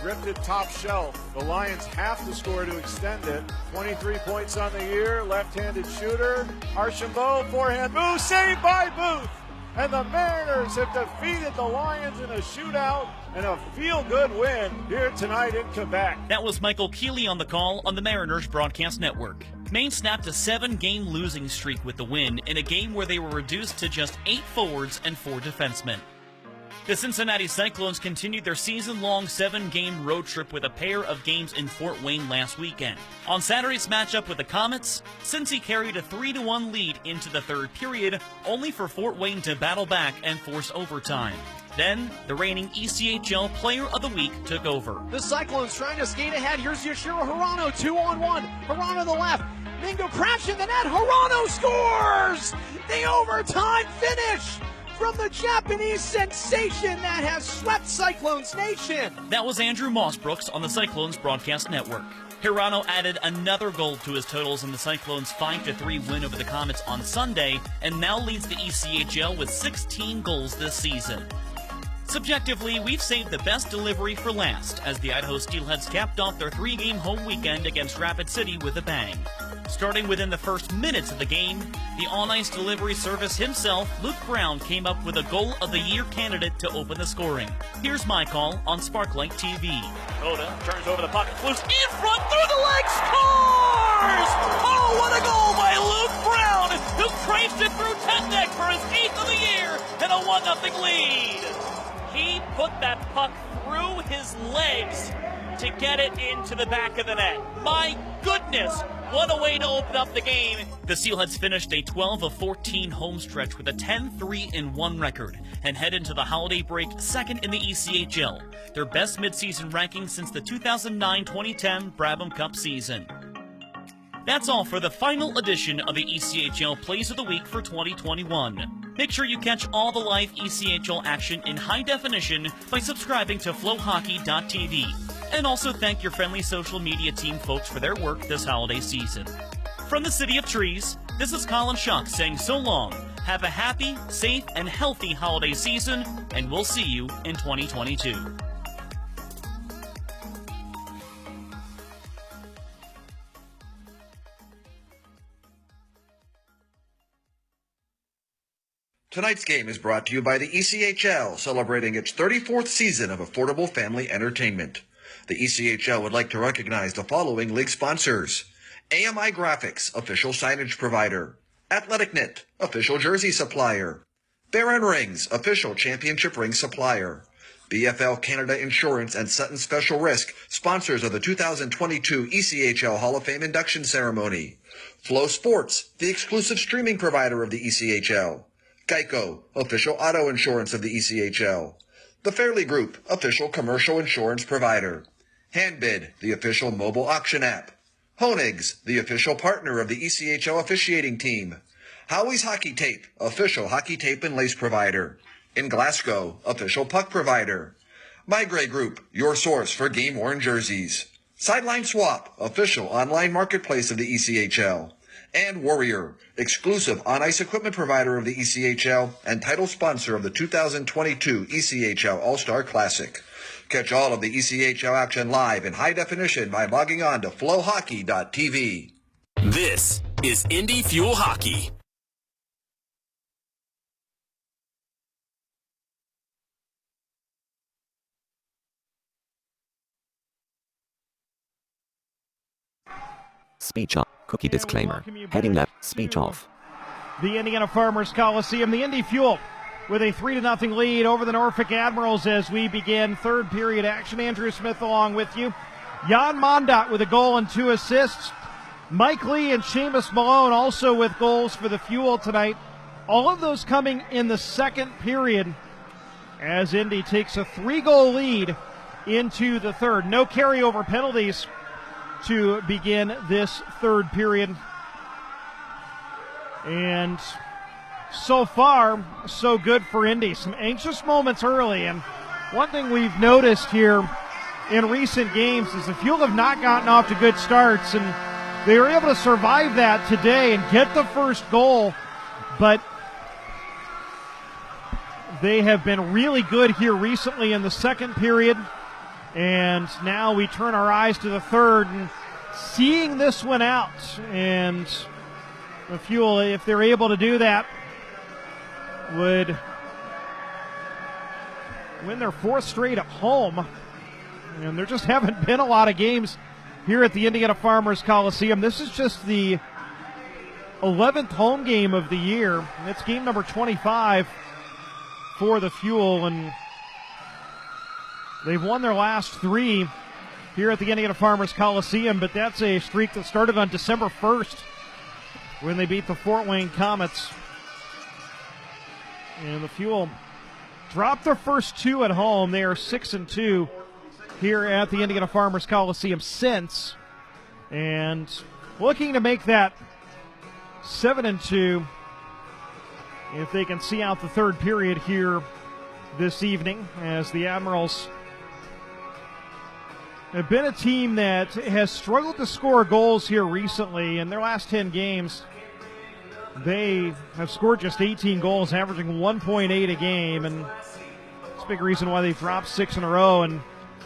ripped it top shelf. The Lions have to score to extend it. 23 points on the year, left-handed shooter. Archambault, forehand move, saved by Booth! And the Mariners have defeated the Lions in a shootout and a feel-good win here tonight in Quebec. That was Michael Keeley on the call on the Mariners Broadcast Network. Maine snapped a 7-game losing streak with the win in a game where they were reduced to just 8 forwards and 4 defensemen. The Cincinnati Cyclones continued their season-long 7-game road trip with a pair of games in Fort Wayne last weekend. On Saturday's matchup with the Comets, Cincy carried a 3-1 lead into the third period, only for Fort Wayne to battle back and force overtime. Then, the reigning ECHL Player of the Week took over. The Cyclones trying to skate ahead. Here's Yoshiro Hirano, 2-on-1. Hirano to the left. Mingo crashing the net. Hirano scores! The overtime finish! From the Japanese sensation that has swept Cyclones Nation. That was Andrew Mossbrooks on the Cyclones Broadcast Network. Hirano added another goal to his totals in the Cyclones' 5-3 win over the Comets on Sunday, and now leads the ECHL with 16 goals this season. Subjectively, we've saved the best delivery for last, as the Idaho Steelheads capped off their 3-game home weekend against Rapid City with a bang. Starting within the first minutes of the game, the on-ice delivery service himself, Luke Brown, came up with a Goal of the Year candidate to open the scoring. Here's my call on Sparklight TV. Oda turns over the puck, loose in front, through the leg, scores! Oh, what a goal by Luke Brown, who craves it through Tetnek for his 8th of the year and a 1-0 lead. He put that puck through his legs to get it into the back of the net. My goodness, what a way to open up the game. The Steelheads finished a 12-14 home stretch with a 10-3-1 record and head into the holiday break second in the ECHL, their best midseason ranking since the 2009-2010 Brabham Cup season. That's all for the final edition of the ECHL Plays of the Week for 2021. Make sure you catch all the live ECHL action in high definition by subscribing to flowhockey.tv. And also thank your friendly social media team folks for their work this holiday season. From the City of Trees, this is Colin Shuck saying so long. Have a happy, safe, and healthy holiday season, and we'll see you in 2022. Tonight's game is brought to you by the ECHL, celebrating its 34th season of affordable family entertainment. The ECHL would like to recognize the following league sponsors: AMI Graphics, official signage provider; Athletic Knit, official jersey supplier; Baron Rings, official championship ring supplier. BFL Canada Insurance and Sutton Special Risk, sponsors of the 2022 ECHL Hall of Fame induction ceremony. Flow Sports, the exclusive streaming provider of the ECHL. Geico, official auto insurance of the ECHL. The Fairley Group, official commercial insurance provider. Handbid, the official mobile auction app. Honig's, the official partner of the ECHL officiating team. Howie's Hockey Tape, official hockey tape and lace provider. In Glasgow, official puck provider. My Grey Group, your source for game-worn jerseys. Sideline Swap, official online marketplace of the ECHL. And Warrior, exclusive on-ice equipment provider of the ECHL and title sponsor of the 2022 ECHL All-Star Classic. Catch all of the ECHL action live in high definition by logging on to flowhockey.tv. This is Indy Fuel Hockey. Speech off. Cookie disclaimer. Heading left. Speech off. The Indiana Farmers Coliseum, the Indy Fuel, with a 3-0 lead over the Norfolk Admirals as we begin third period action. Andrew Smith along with you. Jan Mondat with a goal and 2 assists. Mike Lee and Seamus Malone also with goals for the Fuel tonight. All of those coming in the second period as Indy takes a 3-goal lead into the third. No carryover penalties to begin this third period. And so far, so good for Indy. Some anxious moments early, and one thing we've noticed here in recent games is the Fuel have not gotten off to good starts, and they were able to survive that today and get the first goal, but they have been really good here recently in the second period. And now we turn our eyes to the third and seeing this one out. And the Fuel, if they're able to do that, would win their 4th straight at home. And there just haven't been a lot of games here at the Indiana Farmers Coliseum. This is just the 11th home game of the year. It's game number 25 for the Fuel, and they've won their last 3 here at the Indiana Farmers Coliseum, but that's a streak that started on December 1st when they beat the Fort Wayne Comets. And the Fuel dropped their first 2 at home. They are 6-2 here at the Indiana Farmers Coliseum since, and looking to make that 7-2 if they can see out the third period here this evening, as the Admirals have been a team that has struggled to score goals here recently. In their last 10 games, they have scored just 18 goals, averaging 1.8 a game, and it's a big reason why they've dropped 6 in a row. And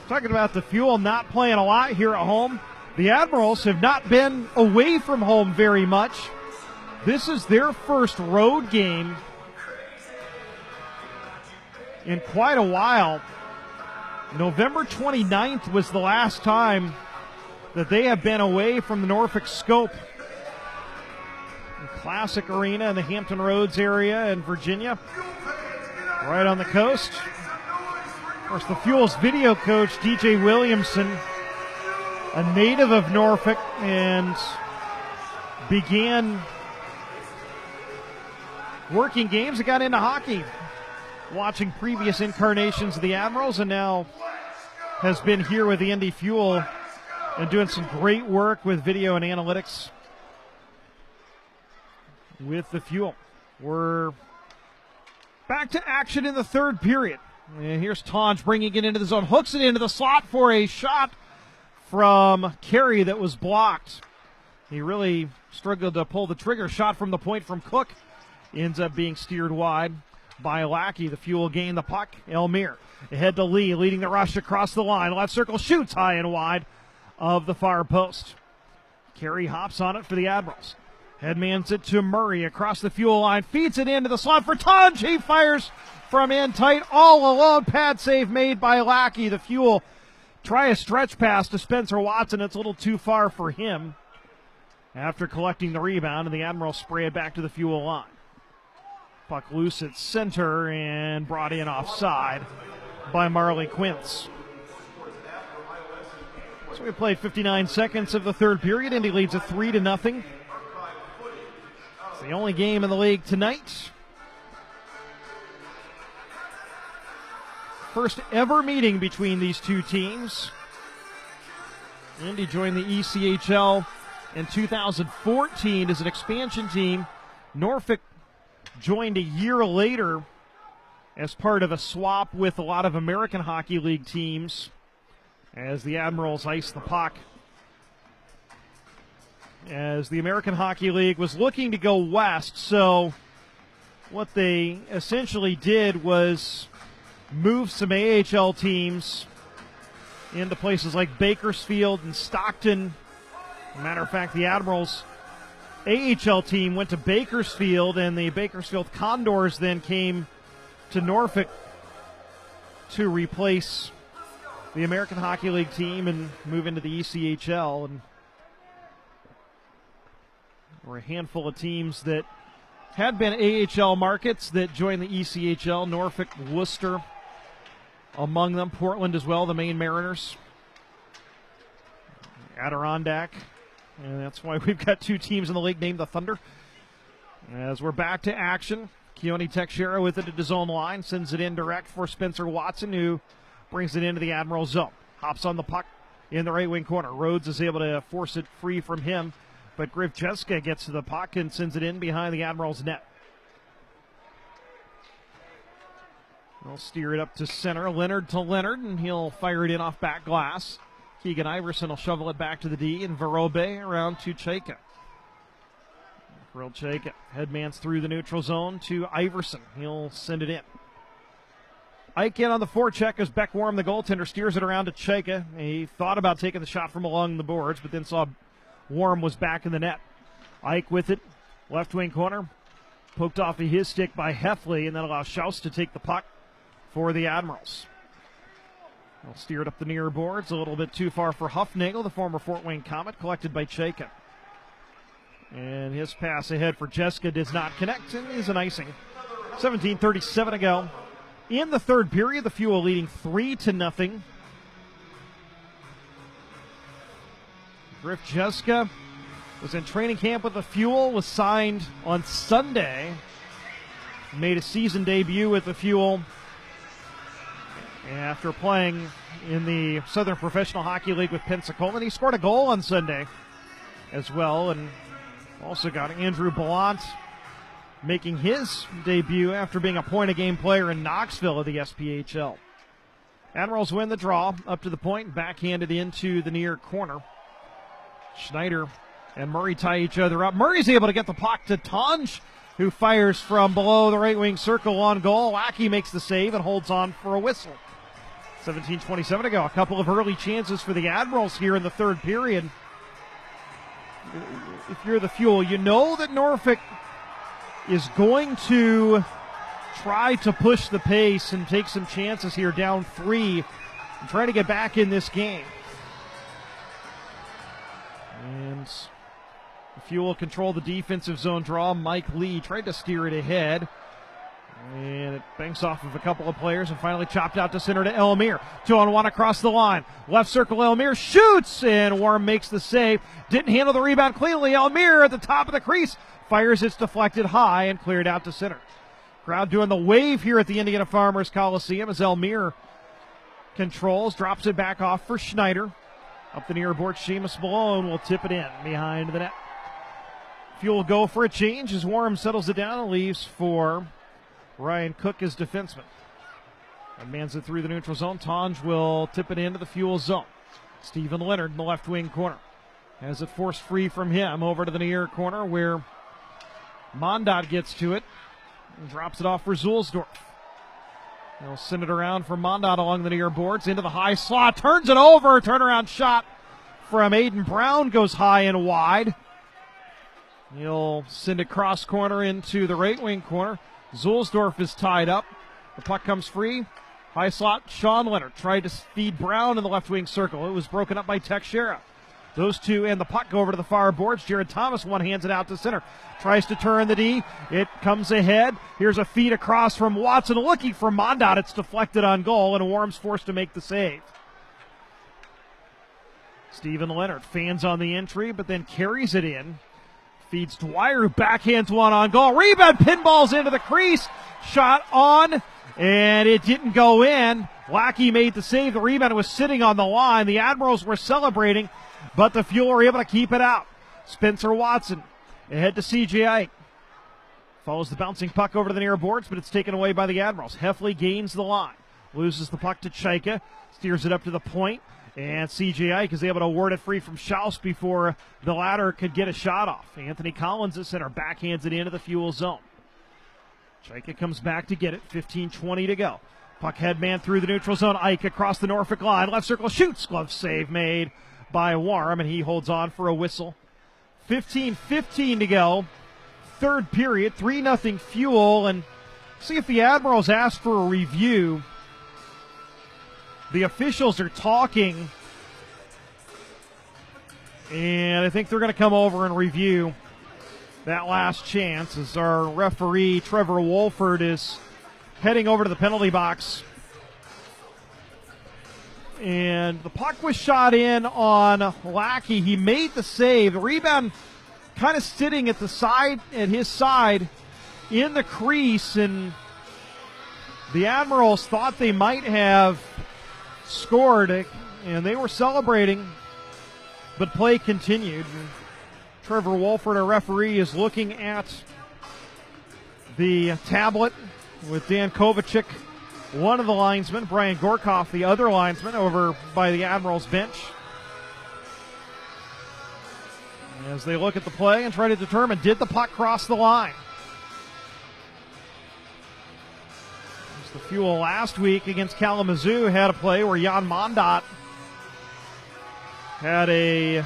talking about the Fuel not playing a lot here at home, the Admirals have not been away from home very much. This is their first road game in quite a while. November 29th was the last time that they have been away from the Norfolk Scope. The Classic Arena in the Hampton Roads area in Virginia, right on the coast. Of course, the Fuel's video coach, DJ Williamson, a native of Norfolk, and began working games and got into hockey, watching previous incarnations of the Admirals, and now has been here with the Indy Fuel and doing some great work with video and analytics with the Fuel. We're back to action in the third period. And here's Tonge bringing it into the zone, hooks it into the slot for a shot from Carey that was blocked. He really struggled to pull the trigger. Shot from the point from Cook ends up being steered wide by Lackey. The Fuel gain the puck. Elmire ahead to Lee, leading the rush across the line. Left circle, shoots high and wide of the far post. Carey hops on it for the Admirals. Headmans it to Murray across the Fuel line. Feeds it into the slot for Tonge. He fires from in tight all alone. Pad save made by Lackey. The Fuel try a stretch pass to Spencer Watson. It's a little too far for him after collecting the rebound, and the Admirals spray it back to the Fuel line. Puck loose at center and brought in offside by Marley Quince. So we played 59 seconds of the third period. Indy leads it 3-0. It's the only game in the league tonight. First ever meeting between these two teams. Indy joined the ECHL in 2014 as an expansion team. Norfolk joined a year later as part of a swap with a lot of American Hockey League teams as the Admirals iced the puck. As the American Hockey League was looking to go west, so what they essentially did was move some AHL teams into places like Bakersfield and Stockton. As a matter of fact, the Admirals AHL team went to Bakersfield, and the Bakersfield Condors then came to Norfolk to replace the American Hockey League team and move into the ECHL. And there were a handful of teams that had been AHL markets that joined the ECHL. Norfolk, Worcester among them, Portland as well, the Maine Mariners, Adirondack. And that's why we've got two teams in the league named the Thunder. As we're back to action, Keone Teixeira with it at his own line, sends it in direct for Spencer Watson, who brings it into the Admiral zone. Hops on the puck in the right wing corner. Rhodes is able to force it free from him, but Griff Jeska gets to the puck and sends it in behind the Admiral's net. They'll steer it up to center. Leonard to Leonard, and he'll fire it in off back glass. Keegan Iverson will shovel it back to the D, and Verobe around to Chayka. Kirill Chayka headmans through the neutral zone to Iverson. He'll send it in. Ike in on the forecheck as Beck Worm, the goaltender, steers it around to Chayka. He thought about taking the shot from along the boards, but then saw Worm was back in the net. Ike with it, left wing corner. Poked off of his stick by Heffley, and that allows Schaus to take the puck for the Admirals. They'll steer it up the near boards, a little bit too far for Huffnagel, the former Fort Wayne Comet, collected by Chayka. And his pass ahead for Jeska does not connect, and is an icing. 17:37 to go. In the third period, the Fuel leading 3-0. Griff Jeska was in training camp with the Fuel, was signed on Sunday, made a season debut with the Fuel after playing in the Southern Professional Hockey League with Pensacola. And he scored a goal on Sunday as well, and also got Andrew Ballant making his debut after being a point-a-game player in Knoxville of the SPHL. Admirals win the draw up to the point, backhanded into the near corner. Schneider and Murray tie each other up. Murray's able to get the puck to Tanj, who fires from below the right wing circle on goal. Lackey makes the save and holds on for a whistle. 17:27 to go. A couple of early chances for the Admirals here in the third period. If you're the Fuel, you know that Norfolk is going to try to push the pace and take some chances here, down 3, and try to get back in this game. And the Fuel control the defensive zone draw. Mike Lee tried to steer it ahead, and it banks off of a couple of players and finally chopped out to center to Elmire. 2-on-1 across the line. Left circle, Elmire shoots, and Worm makes the save. Didn't handle the rebound cleanly. Elmire at the top of the crease fires. It's deflected high and cleared out to center. Crowd doing the wave here at the Indiana Farmers Coliseum as Elmire controls, drops it back off for Schneider. Up the near board, Seamus Malone will tip it in behind the net. Fuel go for a change as Worm settles it down and leaves for Ryan Cook as defenseman. Mans it through the neutral zone. Tanj will tip it into the Fuel zone. Stephen Leonard in the left wing corner has it forced free from him over to the near corner where Mondot gets to it and drops it off for Zulsdorf. They'll send it around for Mondot along the near boards into the high slot. Turns it over. Turnaround shot from Aiden Brown goes high and wide. He'll send it cross corner into the right wing corner. Zulsdorf is tied up. The puck comes free. High slot, Sean Leonard tried to feed Brown in the left wing circle. It was broken up by Teixeira. Those two and the puck go over to the far boards. Jared Thomas one-hands it out to center. Tries to turn the D. It comes ahead. Here's a feed across from Watson looking for Mondot. It's deflected on goal, and Worm's forced to make the save. Steven Leonard fans on the entry, but then carries it in. Feeds Dwyer, who backhands one on goal. Rebound, pinballs into the crease. Shot on, and it didn't go in. Lackey made the save. The rebound was sitting on the line. The Admirals were celebrating, but the Fuel were able to keep it out. Spencer Watson ahead to C.J. Ike. Follows the bouncing puck over to the near boards, but it's taken away by the Admirals. Heffley gains the line. Loses the puck to Chaika. Steers it up to the point. And C.J. Ike is able to ward it free from Schaus before the latter could get a shot off. Anthony Collins at center backhands it into the Fuel zone. Chaika comes back to get it. 15-20 to go. Puck headman through the neutral zone. Ike across the Norfolk line. Left circle shoots. Glove save made by Warm, and he holds on for a whistle. 15-15 to go. Third period. 3-0 Fuel. And see if the Admirals ask for a review. The officials are talking, and I think they're going to come over and review that last chance as our referee, Trevor Wolford, is heading over to the penalty box. And the puck was shot in on Lackey. He made the save. The rebound kind of sitting at the side, at his side, in the crease, and the Admirals thought they might have scored, and they were celebrating, but play continued. Trevor Wolford, our referee, is looking at the tablet with Dan Kovacic, one of the linesmen, Brian Gorkoff, the other linesman, over by the Admirals bench, as they look at the play and try to determine, did the puck cross the line? The Fuel last week against Kalamazoo had a play where Jan Mondot had a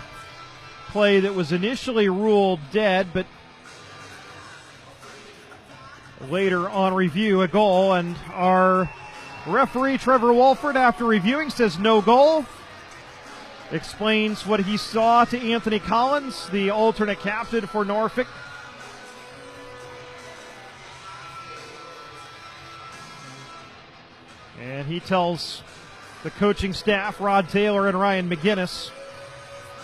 play that was initially ruled dead, but later on review, a goal. And our referee, Trevor Wolford, after reviewing, says no goal. Explains what he saw to Anthony Collins, the alternate captain for Norfolk. And he tells the coaching staff, Rod Taylor and Ryan McGinnis,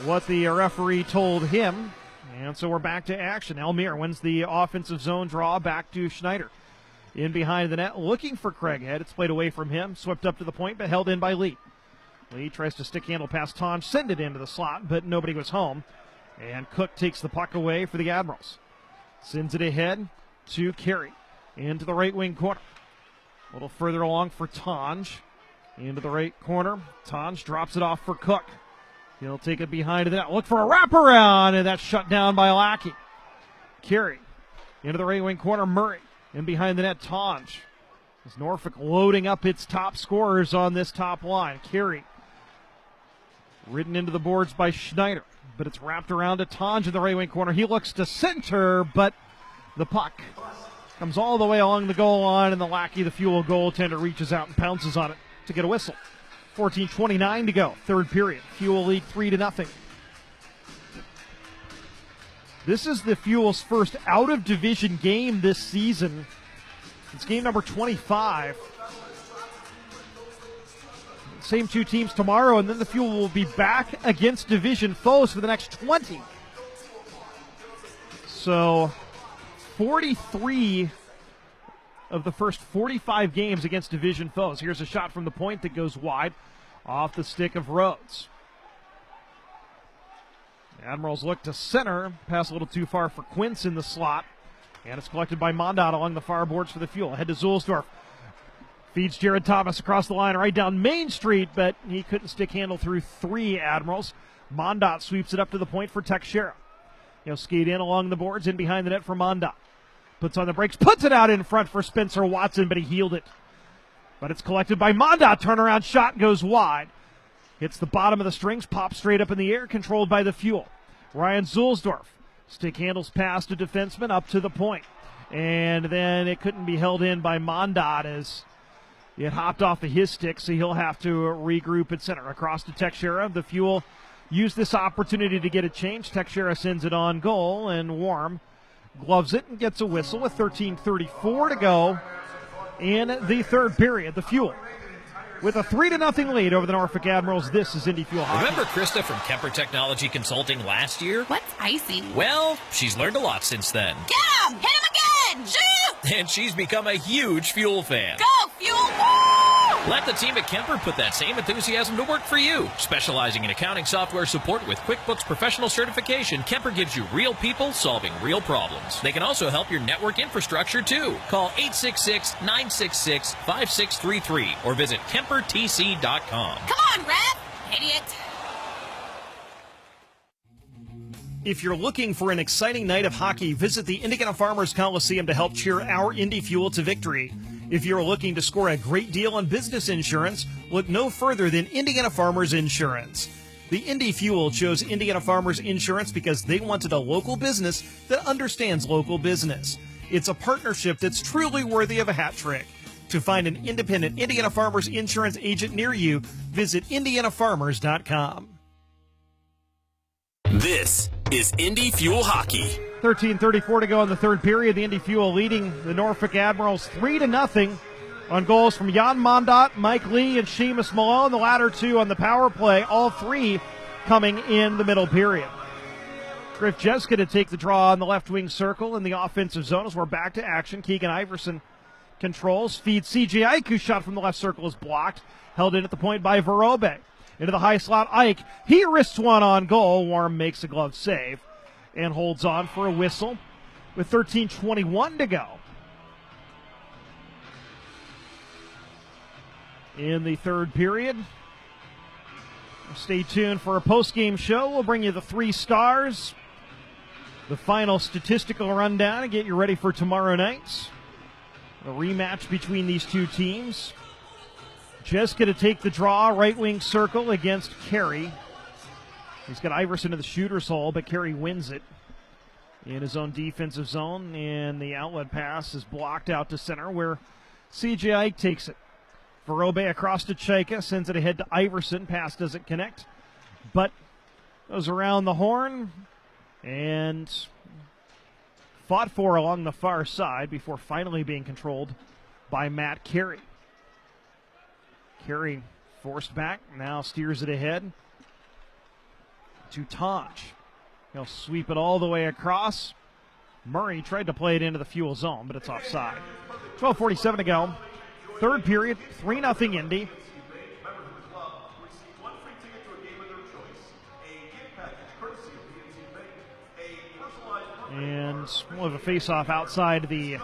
what the referee told him. And so we're back to action. Elmire wins the offensive zone draw, back to Schneider. In behind the net, looking for Craighead. It's played away from him, swept up to the point, but held in by Lee. Lee tries to stick handle past Tonj, send it into the slot, but nobody was home. And Cook takes the puck away for the Admirals. Sends it ahead to Carey, into the right wing corner. A little further along for Tonj. Into the right corner. Tonj drops it off for Cook. He'll take it behind the net. Look for a wraparound, and that's shut down by Lackey. Carey into the right wing corner. Murray in behind the net. Tonj. As Norfolk loading up its top scorers on this top line. Carey ridden into the boards by Schneider, but it's wrapped around to Tonj in the right wing corner. He looks to center, but the puck comes all the way along the goal line, and the Lackey, the Fuel goaltender, reaches out and pounces on it to get a whistle. 14:29 to go, third period. Fuel lead 3-0. This is the Fuel's first out-of-division game this season. It's game number 25. Same two teams tomorrow, and then the Fuel will be back against division foes for the next 20. So 43 of the first 45 games against division foes. Here's a shot from the point that goes wide off the stick of Rhodes. The Admirals look to center. Pass a little too far for Quince in the slot. And it's collected by Mondot along the far boards for the Fuel. Ahead to Zulsdorf. Feeds Jared Thomas across the line right down Main Street, but he couldn't stick handle through three Admirals. Mondot sweeps it up to the point for Teixeira. He'll skate in along the boards, in behind the net for Mondot. Puts on the brakes, puts it out in front for Spencer Watson, but he healed it. But it's collected by Mondot. Turnaround shot goes wide. Hits the bottom of the strings, pops straight up in the air, controlled by the Fuel. Ryan Zulsdorf. Stick handles past a defenseman up to the point. And then it couldn't be held in by Mondot as it hopped off of his stick, so he'll have to regroup at center. Across to Teixeira. The Fuel use this opportunity to get a change. Teixeira sends it on goal, and Warm gloves it and gets a whistle with 13:34 to go in the third period. The Fuel with a 3-0 lead over the Norfolk Admirals. This is Indy Fuel Hockey. Remember Krista from Kemper Technology Consulting last year? What's icing? Well, she's learned a lot since then. Get him! Hit him again! Shoot! And she's become a huge Fuel fan. Go, Fuel! Woo! Let the team at Kemper put that same enthusiasm to work for you. Specializing in accounting software support with QuickBooks Professional Certification, Kemper gives you real people solving real problems. They can also help your network infrastructure, too. Call 866-966-5633 or visit KemperTC.com. Come on, Ref! Idiot! If you're looking for an exciting night of hockey, visit the Indiana Farmers Coliseum to help cheer our Indy Fuel to victory. If you're looking to score a great deal on business insurance, look no further than Indiana Farmers Insurance. The Indy Fuel chose Indiana Farmers Insurance because they wanted a local business that understands local business. It's a partnership that's truly worthy of a hat trick. To find an independent Indiana Farmers Insurance agent near you, visit indianafarmers.com. This is Indy Fuel Hockey. 13:34 to go in the third period. The Indy Fuel leading the Norfolk Admirals 3-0 on goals from Jan Mondot, Mike Lee, and Seamus Malone. The latter two on the power play, all three coming in the middle period. Griff Jeska to take the draw on the left wing circle in the offensive zone as we're back to action. Keegan Iverson controls, feeds CJ Ike, whose shot from the left circle is blocked. Held in at the point by Verobe. Into the high slot, Ike. He wrists one on goal. Warm makes a glove save and holds on for a whistle with 13:21 to go in the third period. Stay tuned for a post-game show. We'll bring you the 3 stars, the final statistical rundown, and get you ready for tomorrow night. A rematch between these two teams. Jeska to take the draw, right wing circle against Carey. He's got Iverson in the shooter's hole, but Carey wins it in his own defensive zone, and the outlet pass is blocked out to center where CJ Ike takes it. Verobe across to Chaika, sends it ahead to Iverson. Pass doesn't connect, but goes around the horn and fought for along the far side before finally being controlled by Matt Carey. Carey forced back, now steers it ahead to Taj. He'll sweep it all the way across. Murray tried to play it into the Fuel zone, but it's offside. 12:47 to go. Third period, 3-0 Indy. And we'll have a face-off outside the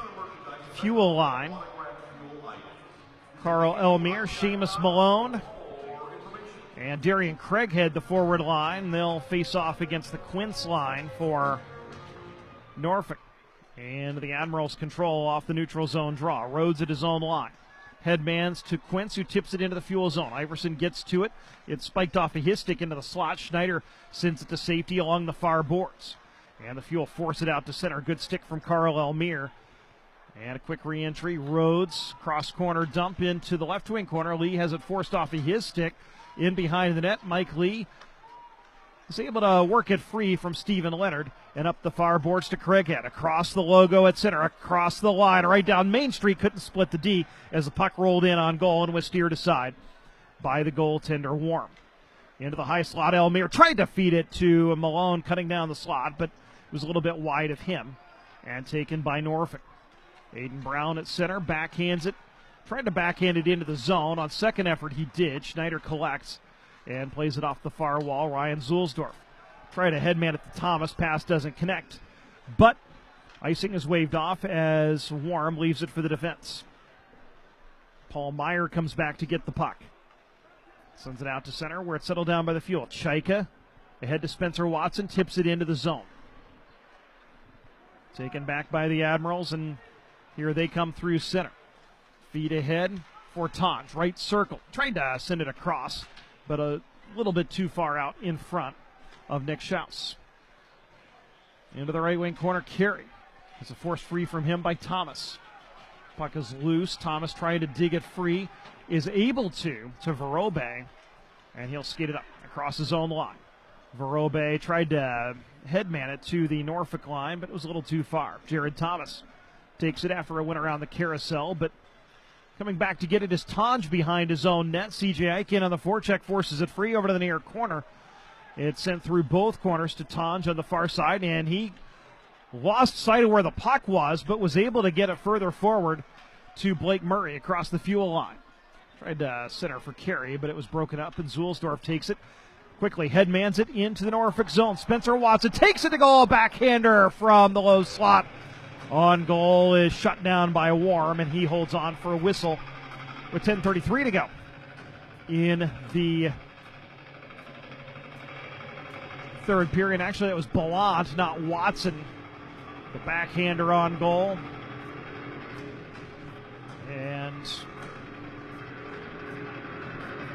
Fuel line. Carl Elmere, Seamus Malone, and Darian Craighead, the forward line. They'll face off against the Quince line for Norfolk. And the Admirals control off the neutral zone draw. Rhodes at his own line. Headmans to Quince, who tips it into the Fuel zone. Iverson gets to it. It's spiked off of his stick into the slot. Schneider sends it to safety along the far boards. And the Fuel force it out to center. Good stick from Carl Elmere. And a quick re-entry. Rhodes, cross-corner dump into the left wing corner. Lee has it forced off of his stick. In behind the net, Mike Lee is able to work it free from Steven Leonard. And up the far boards to Craighead. Across the logo at center. Across the line. Right down Main Street. Couldn't split the D as the puck rolled in on goal and was steered aside by the goaltender Warm. Into the high slot, Elmere tried to feed it to Malone, cutting down the slot, but it was a little bit wide of him. And taken by Norfolk. Aiden Brown at center, backhands it. Tried to backhand it into the zone. On second effort, he did. Schneider collects and plays it off the far wall. Ryan Zulsdorf tried a headman at the Thomas. Pass doesn't connect. But icing is waved off as Warm leaves it for the defense. Paul Meyer comes back to get the puck. Sends it out to center where it's settled down by the Fuel. Chaika ahead to Spencer Watson. Tips it into the zone. Taken back by the Admirals, and here they come through center. Feed ahead for Taj. Right circle. Tried to send it across, but a little bit too far out in front of Nick Schaus. Into the right wing corner, Carey. It's a force free from him by Thomas. Puck is loose. Thomas trying to dig it free. Is able to Verobe, and he'll skate it up across his own line. Verobe tried to headman it to the Norfolk line, but it was a little too far. Jared Thomas takes it after a win around the carousel, but coming back to get it is Tanj behind his own net. CJ Eichen on the forecheck forces it free over to the near corner. It's sent through both corners to Tanj on the far side, and he lost sight of where the puck was, but was able to get it further forward to Blake Murray across the fuel line. Tried to center for Carey, but it was broken up, and Zulsdorf takes it. Quickly headmans it into the Norfolk zone. Spencer Watson takes it to goal. Backhander from the low slot. On goal is shut down by Warm, and he holds on for a whistle with 10:33 to go in the third period. Actually, it was Ballant, not Watson, the backhander on goal. And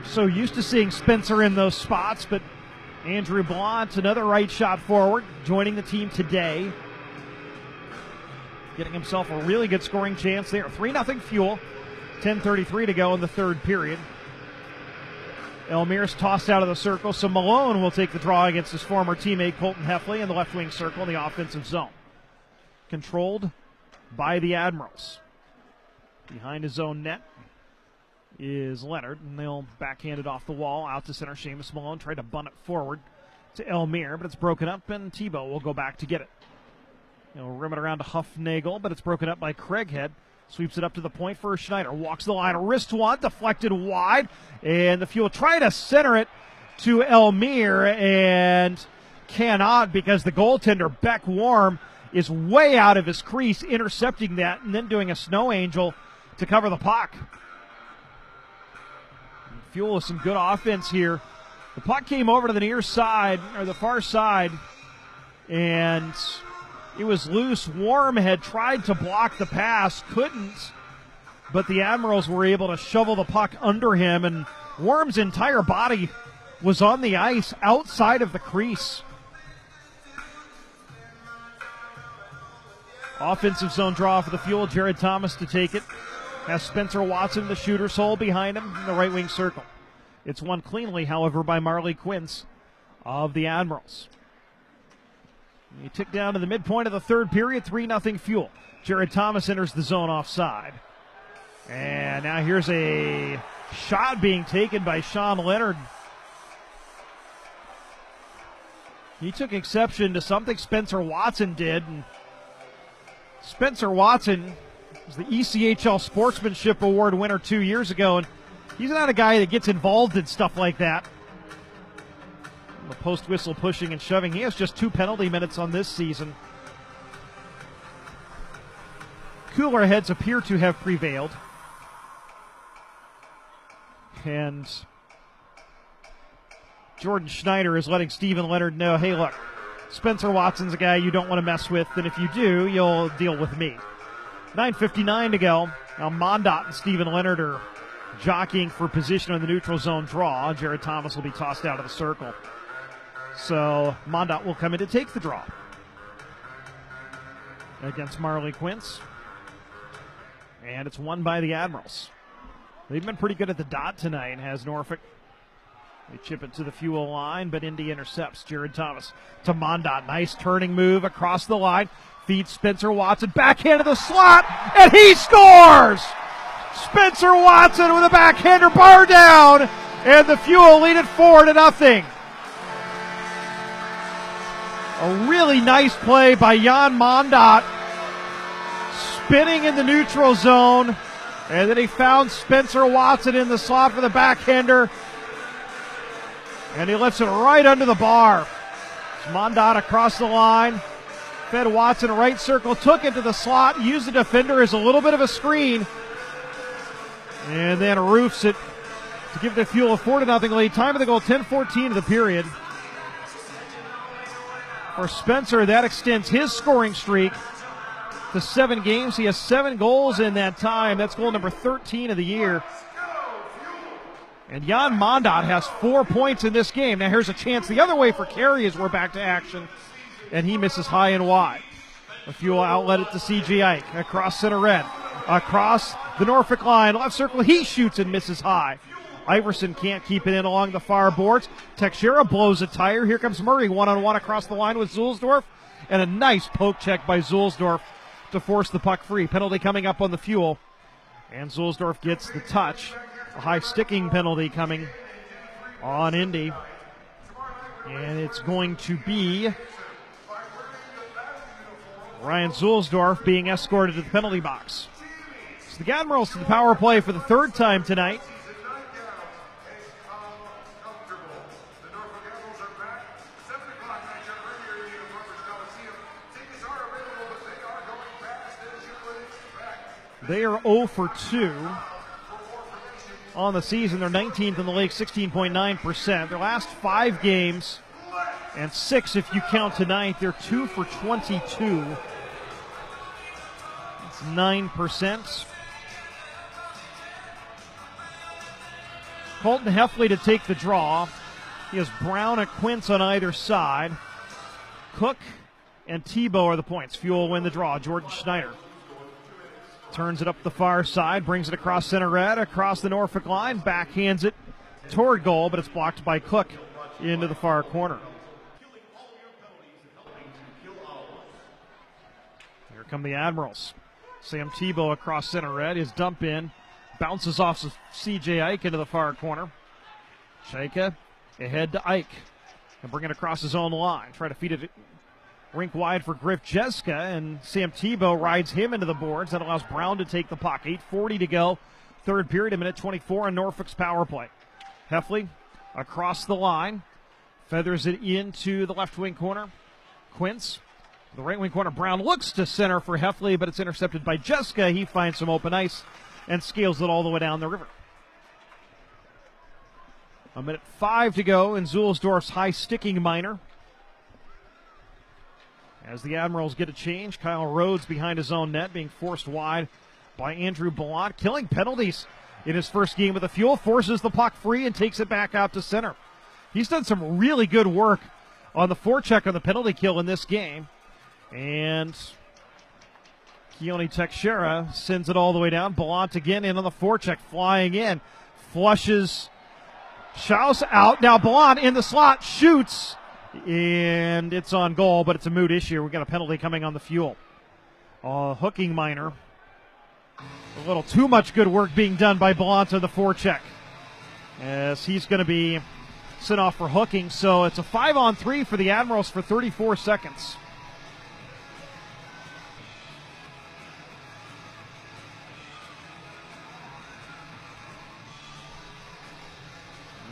so used to seeing Spencer in those spots, but Andrew Ballant, another right shot forward, joining the team today. Getting himself a really good scoring chance there. 3-0 Fuel. 10:33 to go in the third period. Elmir's tossed out of the circle, so Malone will take the draw against his former teammate Colton Heffley in the left wing circle in the offensive zone. Controlled by the Admirals. Behind his own net is Leonard, and they'll backhand it off the wall out to center. Seamus Malone tried to bunt it forward to Elmir, but it's broken up, and Tebow will go back to get it. He'll rim it around to Huffnagel, but it's broken up by Craighead. Sweeps it up to the point for Schneider. Walks the line, a wrist one, deflected wide, and the Fuel try to center it to Elmir, and cannot because the goaltender, Beck Warm, is way out of his crease, intercepting that, and then doing a snow angel to cover the puck. Fuel with some good offense here. The puck came over to the near side, or the far side, and it was loose. Warm had tried to block the pass, couldn't, but the Admirals were able to shovel the puck under him, and Warm's entire body was on the ice outside of the crease. Offensive zone draw for the Fuel. Jared Thomas to take it. Has Spencer Watson, the shooter's hole, behind him in the right wing circle. It's won cleanly, however, by Marley Quince of the Admirals. You tick down to the midpoint of the third period, 3-0 Fuel. Jared Thomas enters the zone offside. And now here's a shot being taken by Sean Leonard. He took exception to something Spencer Watson did. And Spencer Watson was the ECHL Sportsmanship Award winner 2 years ago, and he's not a guy that gets involved in stuff like that. The post whistle pushing and shoving. He has just 2 penalty minutes on this season. Cooler heads appear to have prevailed. And Jordan Schneider is letting Steven Leonard know, hey, look, Spencer Watson's a guy you don't want to mess with, and if you do, you'll deal with me. 9:59 to go. Now Mondot and Steven Leonard are jockeying for position on the neutral zone draw. Jared Thomas will be tossed out of the circle. So Mondot will come in to take the draw against Marley Quince. And it's won by the Admirals. They've been pretty good at the dot tonight, has Norfolk. They chip it to the Fuel line, but Indy intercepts. Jared Thomas to Mondot. Nice turning move across the line. Feeds Spencer Watson. Backhand to the slot, and he scores! Spencer Watson with a backhander, bar down, and the Fuel lead it 4-0. A really nice play by Jan Mondot, spinning in the neutral zone, and then he found Spencer Watson in the slot for the backhander, and he lifts it right under the bar. Mondot across the line, fed Watson right circle, took it to the slot, used the defender as a little bit of a screen, and then roofs it to give the Fuel a 4-0 lead. Time of the goal, 10:14 of the period. For Spencer, that extends his scoring streak to 7 games. He has 7 goals in that time. That's goal number 13 of the year. And Jan Mondot has 4 points in this game. Now here's a chance the other way for Carey as we're back to action. And he misses high and wide. The Fuel outlet it to C.J. Ike. Across center red. Across the Norfolk line. Left circle. He shoots and misses high. Iverson can't keep it in along the far boards. Teixeira blows a tire. Here comes Murray one-on-one across the line with Zulsdorf. And a nice poke check by Zulsdorf to force the puck free. Penalty coming up on the Fuel. And Zulsdorf gets the touch. A high sticking penalty coming on Indy. And it's going to be Ryan Zulsdorf being escorted to the penalty box. So the Admirals to the power play for the third time tonight. They are 0 for 2 on the season. They're 19th in the league, 16.9%. Their last 5 games, and 6 if you count tonight, they're 2 for 22. That's 9%. Colton Heffley to take the draw. He has Brown and Quince on either side. Cook and Tebow are the points. Fuel win the draw. Jordan Schneider turns it up the far side, brings it across center red, across the Norfolk line, backhands it toward goal, but it's blocked by Cook into the far corner. Here come the Admirals. Sam Tebow across center red. His dump in bounces off of C.J. Ike into the far corner. Shaika ahead to Ike and bring it across his own line. Try to feed it rink wide for Griff Jeska, and Sam Tebow rides him into the boards. That allows Brown to take the puck. 8:40 to go. Third period, 1:24 on Norfolk's power play. Heffley across the line. Feathers it into the left wing corner. Quince, the right wing corner. Brown looks to center for Heffley, but it's intercepted by Jeska. He finds some open ice and scales it all the way down the river. 1:05 to go in Zulsdorf's high sticking minor. As the Admirals get a change, Kyle Rhodes behind his own net, being forced wide by Andrew Ballant. Killing penalties in his first game with the Fuel, forces the puck free and takes it back out to center. He's done some really good work on the forecheck on the penalty kill in this game. And Keone Teixeira sends it all the way down. Ballant again in on the forecheck, flying in. Flushes Schaus out. Now Ballant in the slot, shoots. And it's on goal, but it's a moot issue. We've got a penalty coming on the Fuel. Hooking minor. A little too much good work being done by Ballant on the forecheck, as he's going to be sent off for hooking. So it's a 5-on-3 for the Admirals for 34 seconds.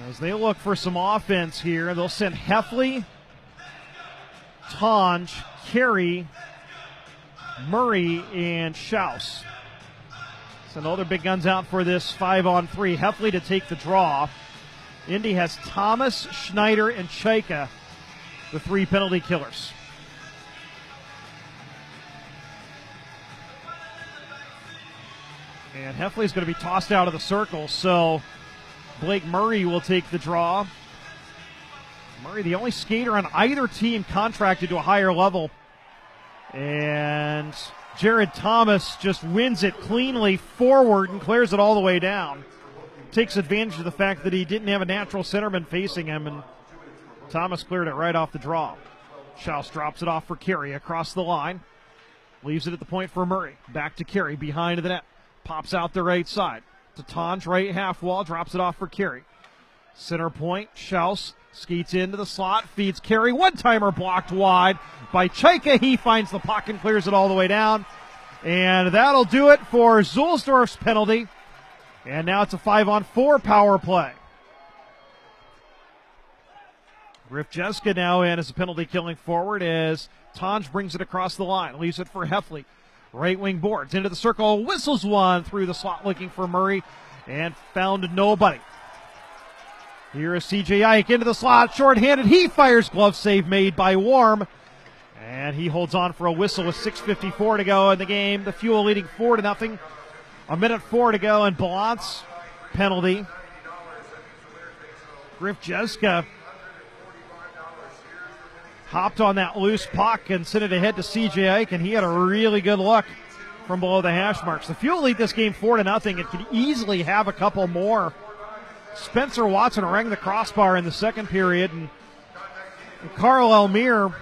As they look for some offense here, they'll send Heffley, Tonge, Carey, Murray, and Schaus. So no other big guns out for this 5-on-3. Heffley to take the draw. Indy has Thomas, Schneider, and Chaika, the 3 penalty killers. And Heffley's going to be tossed out of the circle, so Blake Murray will take the draw. Murray, the only skater on either team contracted to a higher level. And Jared Thomas just wins it cleanly forward and clears it all the way down. Takes advantage of the fact that he didn't have a natural centerman facing him, and Thomas cleared it right off the draw. Schaus drops it off for Carey across the line. Leaves it at the point for Murray. Back to Carey behind the net. Pops out the right side to Tonge, right half wall, drops it off for Carey. Center point, Schaus skates into the slot, feeds Carey. One-timer blocked wide by Chaika. He finds the puck and clears it all the way down. And that'll do it for Zulsdorf's penalty. And now it's a 5-on-4 power play. Griff Jeska now in as a penalty killing forward as Tonge brings it across the line. Leaves it for Heffley. Right wing boards into the circle, whistles one through the slot looking for Murray, and found nobody. Here is C.J. Ike into the slot, shorthanded. He fires, glove save made by Warm, and he holds on for a whistle with 6:54 to go in the game. The Fuel leading 4-0. 1:04 to go, and Ballant's penalty. Griff Jeska hopped on that loose puck and sent it ahead to C.J. Ike, and he had a really good look from below the hash marks. The Fuel lead this game 4-0. It could easily have a couple more. Spencer Watson rang the crossbar in the second period, and Carl Elmire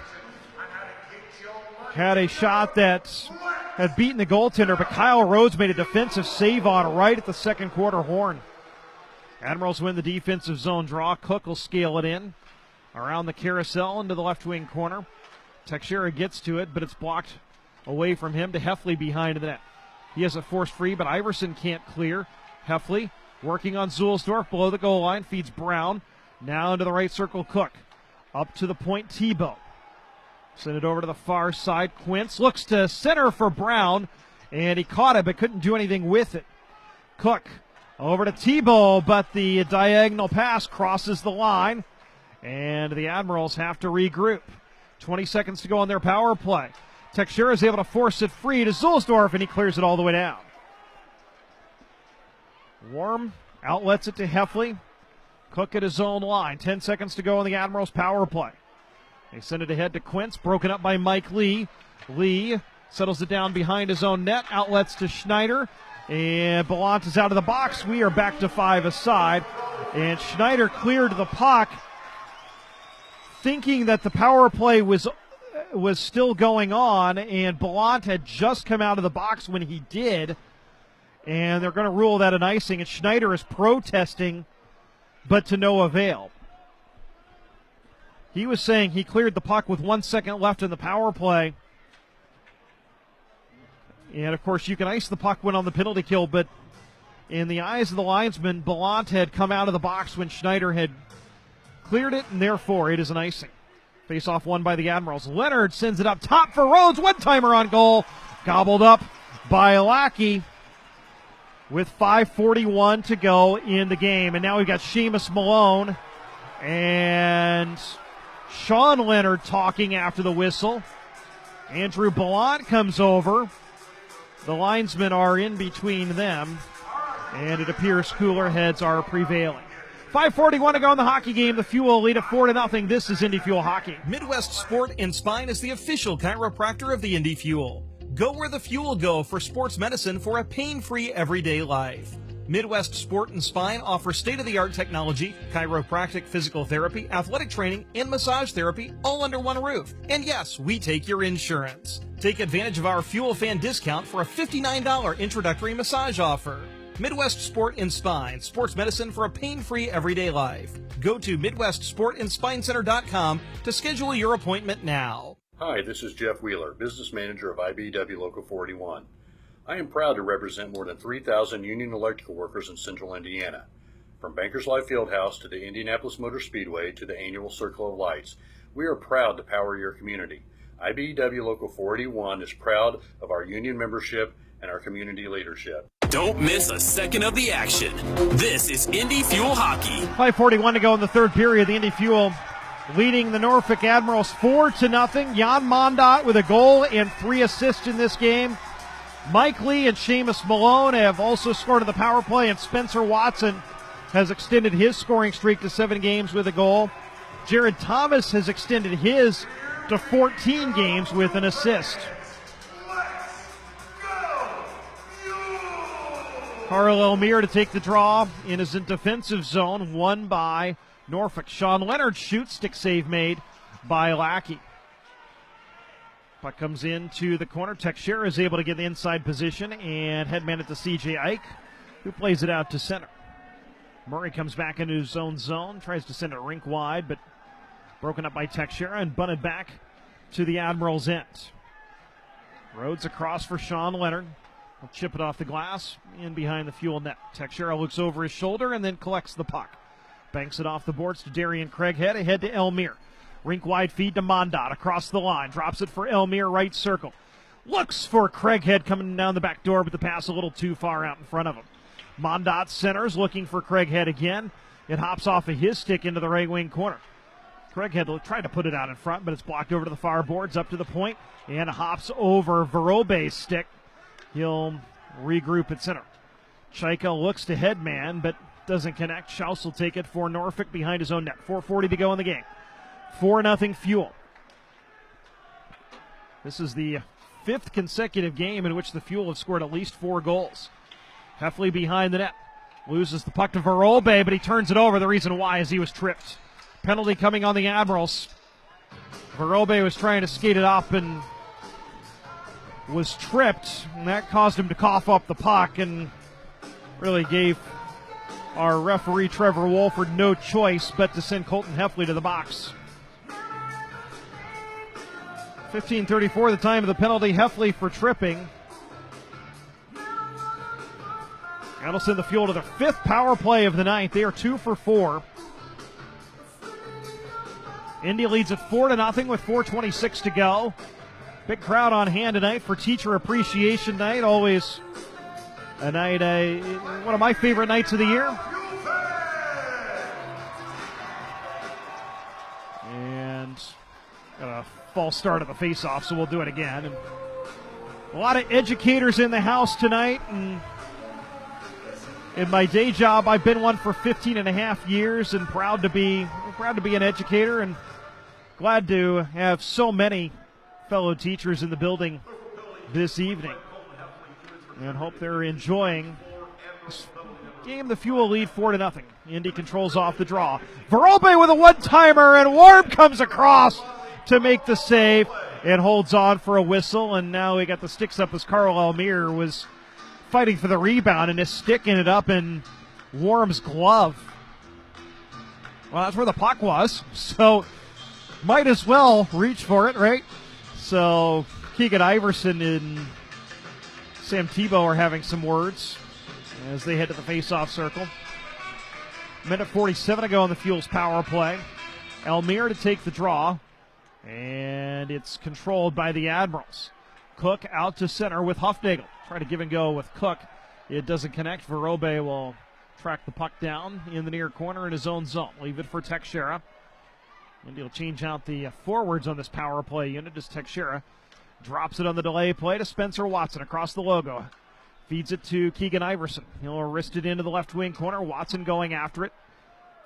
had a shot that had beaten the goaltender, but Kyle Rhodes made a defensive save on right at the second quarter horn. Admirals win the defensive zone draw. Cook will scale it in around the carousel into the left wing corner. Teixeira gets to it, but it's blocked away from him to Heffley behind the net. He has it forced free, but Iverson can't clear. Heffley working on Zulsdorf below the goal line, feeds Brown. Now into the right circle, Cook. Up to the point, Tebow. Send it over to the far side. Quince looks to center for Brown, and he caught it but couldn't do anything with it. Cook over to Tebow, but the diagonal pass crosses the line, and the Admirals have to regroup. 20 seconds to go on their power play. Teixeira is able to force it free to Zulsdorf, and he clears it all the way down. Warm outlets it to Heffley. Cook at his own line. 10 seconds to go on the Admirals' power play. They send it ahead to Quince, broken up by Mike Lee. Lee settles it down behind his own net, outlets to Schneider, and Ballant is out of the box. We are back to 5 aside, and Schneider cleared the puck, thinking that the power play was still going on, and Ballant had just come out of the box when he did, and they're going to rule that an icing, and Schneider is protesting, but to no avail. He was saying he cleared the puck with 1 second left in the power play. And, of course, you can ice the puck when on the penalty kill, but in the eyes of the linesman, Ballant had come out of the box when Schneider had cleared it, and therefore it is an icing. Face-off won by the Admirals. Leonard sends it up top for Rhodes. One-timer on goal. Gobbled up by Lackey with 5:41 to go in the game. And now we've got Seamus Malone and Sean Leonard talking after the whistle. Andrew Ballant comes over. The linesmen are in between them, and it appears cooler heads are prevailing. 5:41 to go in the hockey game. The Fuel lead at 4-0. This is Indy Fuel Hockey. Midwest Sport and Spine is the official chiropractor of the Indy Fuel. Go where the Fuel go for sports medicine for a pain-free everyday life. Midwest Sport and Spine offers state-of-the-art technology, chiropractic physical therapy, athletic training, and massage therapy all under one roof. And yes, we take your insurance. Take advantage of our Fuel Fan discount for a $59 introductory massage offer. Midwest Sport and Spine, sports medicine for a pain-free everyday life. Go to MidwestSportandSpineCenter.com to schedule your appointment now. Hi, this is Jeff Wheeler, Business Manager of IBEW Local 41. I am proud to represent more than 3,000 union electrical workers in central Indiana. From Bankers Life Fieldhouse to the Indianapolis Motor Speedway to the annual Circle of Lights, we are proud to power your community. IBEW Local 481 is proud of our union membership and our community leadership. Don't miss a second of the action. This is Indy Fuel Hockey. 5:41 to go in the third period. The Indy Fuel leading the Norfolk Admirals 4-0. Jan Mondot with a goal and 3 assists in this game. Mike Lee and Seamus Malone have also scored on the power play, and Spencer Watson has extended his scoring streak to 7 games with a goal. Jared Thomas has extended his to 14 games with an assist. Carl Elmire to take the draw in his defensive zone, won by Norfolk. Sean Leonard shoots, stick save made by Lackey. Puck comes into the corner. Teixeira is able to get the inside position and headman it to C.J. Ike, who plays it out to center. Murray comes back into his own zone, tries to send it rink wide, but broken up by Teixeira and bunted back to the Admirals' end. Rhodes across for Sean Leonard. He'll chip it off the glass in behind the Fuel net. Teixeira looks over his shoulder and then collects the puck. Banks it off the boards to Darian Craighead, ahead to Elmire. Rink wide feed to Mondot across the line. Drops it for Elmire, right circle. Looks for Craighead coming down the back door, but the pass a little too far out in front of him. Mondot centers, looking for Craighead again. It hops off of his stick into the right wing corner. Craighead tried to put it out in front, but it's blocked over to the far boards, up to the point, and hops over Verobe's stick. He'll regroup at center. Chaika looks to headman, but doesn't connect. Schaus will take it for Norfolk behind his own net. 4:40 to go in the game. 4-0 Fuel. This is the 5th consecutive game in which the Fuel have scored at least 4 goals. Heffley behind the net. Loses the puck to Verolbe, but he turns it over. The reason why is he was tripped. Penalty coming on the Admirals. Verolbe was trying to skate it up and was tripped, and that caused him to cough up the puck and really gave our referee Trevor Wolford no choice but to send Colton Heffley to the box. 15:34 the time of the penalty. Heffley for tripping. That'll send the Fuel to their 5th power play of the night. They are 2 for 4. Indy leads at 4-0 with 4:26 to go. Big crowd on hand tonight for Teacher Appreciation Night. Always a night, one of my favorite nights of the year. And got a false start of the face-off, so we'll do it again. And a lot of educators in the house tonight. And in my day job, I've been one for 15 and a half years, and proud to be an educator, and glad to have so many fellow teachers in the building this evening, and hope they're enjoying this game. The Fuel lead 4-0. Indy controls off the draw. Verolbe with a one-timer, and Warm comes across to make the save and holds on for a whistle. And now we got the sticks up as Carl Almir was fighting for the rebound and is sticking it up in Warm's glove. Well, that's where the puck was, so might as well reach for it, right? So Keegan Iverson and Sam Tebow are having some words as they head to the face-off circle. Minute 47 to go on the Fuel's power play. Almir to take the draw, and it's controlled by the Admirals. Cook out to center with Huffnagel. Try to give and go with Cook. It doesn't connect. Verolbe will track the puck down in the near corner in his own zone. Leave it for Teixeira. And he'll change out the forwards on this power play unit as Teixeira drops it on the delay play to Spencer Watson across the logo. Feeds it to Keegan Iverson. He'll wrist it into the left wing corner. Watson going after it.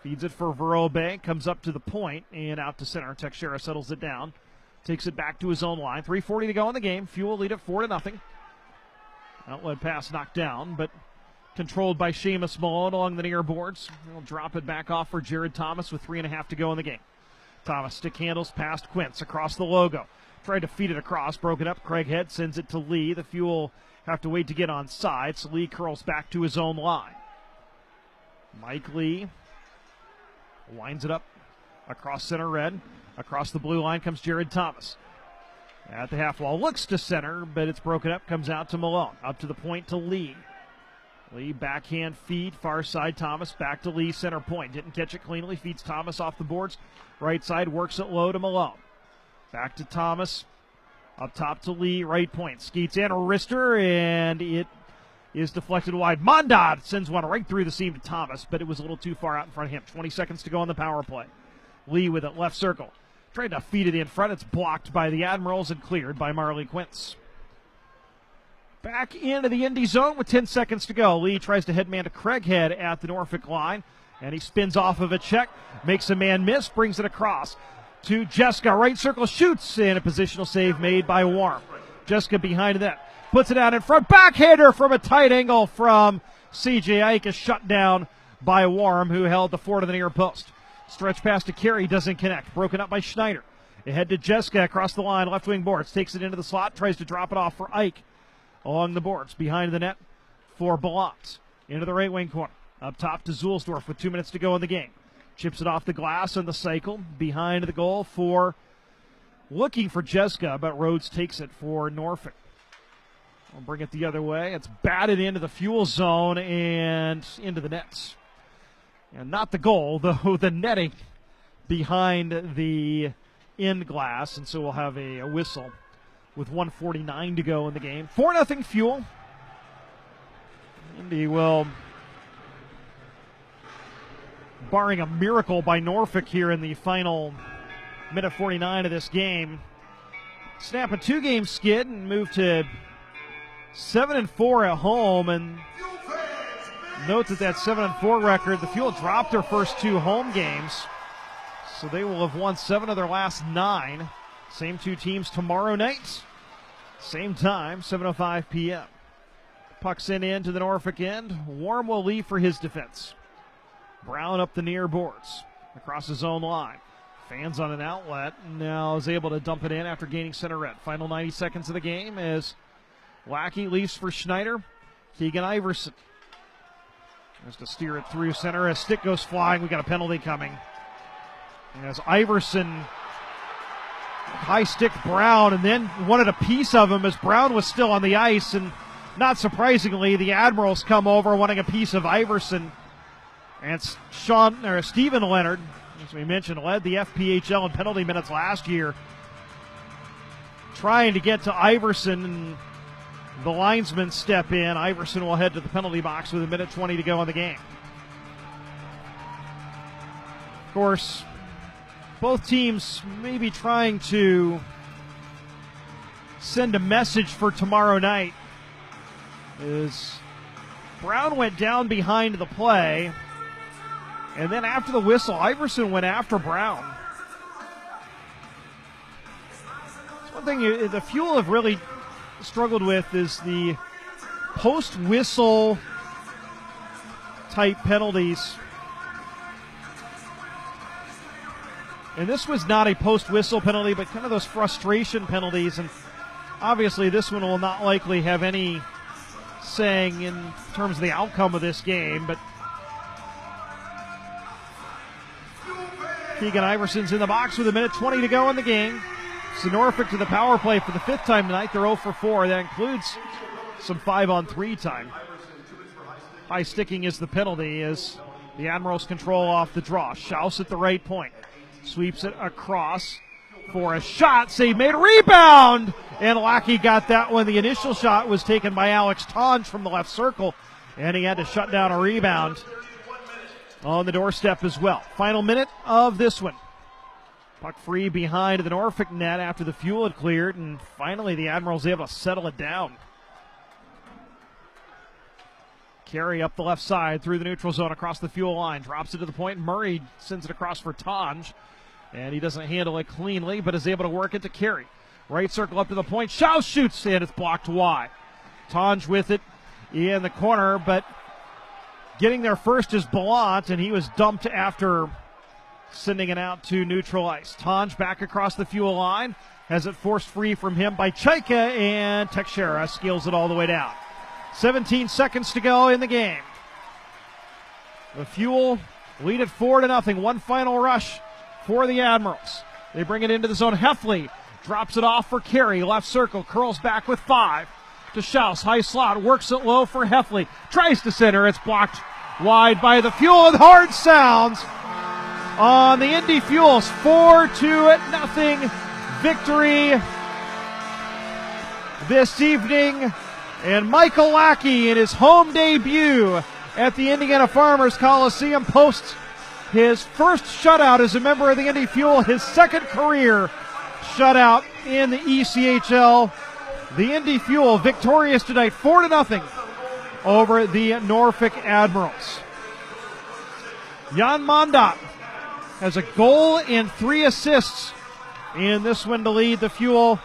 Feeds it for Verolbe. Comes up to the point and out to center. Teixeira settles it down. Takes it back to his own line. 3:40 to go in the game. Fuel lead at 4-0. Outlet pass knocked down, but controlled by Seamus Malone along the near boards. He'll drop it back off for Jared Thomas with 3.5 to go in the game. Thomas stick handles past Quince across the logo. Tried to feed it across, broken up. Craighead sends it to Lee. The Fuel have to wait to get on side, so Lee curls back to his own line. Mike Lee winds it up across center red. Across the blue line comes Jared Thomas. At the half wall, looks to center, but it's broken up, comes out to Malone. Up to the point to Lee. Lee backhand feed, far side Thomas, back to Lee, center point. Didn't catch it cleanly, feeds Thomas off the boards. Right side, works it low to Malone. Back to Thomas, up top to Lee, right point. Skeets in, a wrister, and it is deflected wide. Mondad sends one right through the seam to Thomas, but it was a little too far out in front of him. 20 seconds to go on the power play. Lee with it, left circle. Tried to feed it in front. It's blocked by the Admirals and cleared by Marley Quince. Back into the Indy zone with 10 seconds to go. Lee tries to headman to Craighead at the Norfolk line, and he spins off of a check, makes a man miss, brings it across to Jessica. Right circle, shoots, and a positional save made by Warm. Jessica behind that, puts it out in front. Backhander from a tight angle from C.J. Ike is shut down by Warm, who held the fort of the near post. Stretch pass to Carey, doesn't connect. Broken up by Schneider. Ahead to Jessica across the line, left wing boards. Takes it into the slot, tries to drop it off for Ike. Along the boards, behind the net for Ballant. Into the right wing corner. Up top to Zulsdorf with 2 minutes to go in the game. Chips it off the glass on the cycle. Behind the goal for, looking for Jessica, but Rhodes takes it for Norfolk. I'll bring it the other way. It's batted into the Fuel zone and into the nets. And not the goal, though, the netting behind the end glass. And so we'll have a whistle with 1:49 to go in the game. 4-0 Fuel. Indy will, barring a miracle by Norfolk here in the final minute 49 of this game, snap a 2-game skid and move to 7-4 at home. And note that 7-4 record, the Fuel dropped their first 2 home games, so they will have won 7 of their last 9. Same 2 teams tomorrow night, same time, 7:05 p.m. Puck's into the Norfolk end. Warm will leave for his defense. Brown up the near boards, across his own line. Fans on an outlet, now is able to dump it in after gaining center red. Final 90 seconds of the game as Lackey leaves for Schneider. Keegan Iverson has to steer it through center as stick goes flying. We got a penalty coming. And as Iverson high stick Brown and then wanted a piece of him as Brown was still on the ice, and not surprisingly, the Admirals come over wanting a piece of Iverson. And Stephen Leonard, as we mentioned, led the FPHL in penalty minutes last year, trying to get to Iverson, and the linesmen step in. Iverson will head to the penalty box with 1:20 to go in the game. Of course, both teams may be trying to send a message for tomorrow night. As Brown went down behind the play, and then after the whistle, Iverson went after Brown. It's one thing the Fuel have really struggled with is the post-whistle type penalties. And this was not a post-whistle penalty, but kind of those frustration penalties. And obviously this one will not likely have any saying in terms of the outcome of this game, but Keegan Iverson's in the box with 1:20 to go in the game. So Norfolk to the power play for the 5th time tonight. They're 0 for 4. That includes some 5-on-3 time. High sticking is the penalty as the Admirals control off the draw. Schaus at the right point. Sweeps it across for a shot. Save made. Rebound! And Lackey got that one. The initial shot was taken by Alex Tonge from the left circle, and he had to shut down a rebound on the doorstep as well. Final minute of this one. Puck free behind the Norfolk net after the Fuel had cleared, and finally the Admirals able to settle it down. Carry up the left side through the neutral zone across the Fuel line. Drops it to the point. Murray sends it across for Tonge, and he doesn't handle it cleanly, but is able to work it to Carey. Right circle up to the point. Schaus shoots, and it's blocked wide. Tonge with it in the corner, but getting there first is Ballant, and he was dumped after sending it out to neutral ice. Tonge back across the Fuel line. Has it forced free from him by Chaika, and Teixeira skills it all the way down. 17 seconds to go in the game. The Fuel lead it 4-0. One final rush for the Admirals. They bring it into the zone. Heffley drops it off for Carey. Left circle, curls back with 5 to Schaus. High slot, works it low for Heffley. Tries to center. It's blocked wide by the Fuel with hard sounds on the Indy Fuel's 4-0 victory this evening. And Michael Lackey, in his home debut at the Indiana Farmers Coliseum, posts his first shutout as a member of the Indy Fuel, his second career shutout in the ECHL. The Indy Fuel victorious tonight 4-0 over the Norfolk Admirals. Jan Mondat has a goal and 3 assists in this one to lead the Fuel.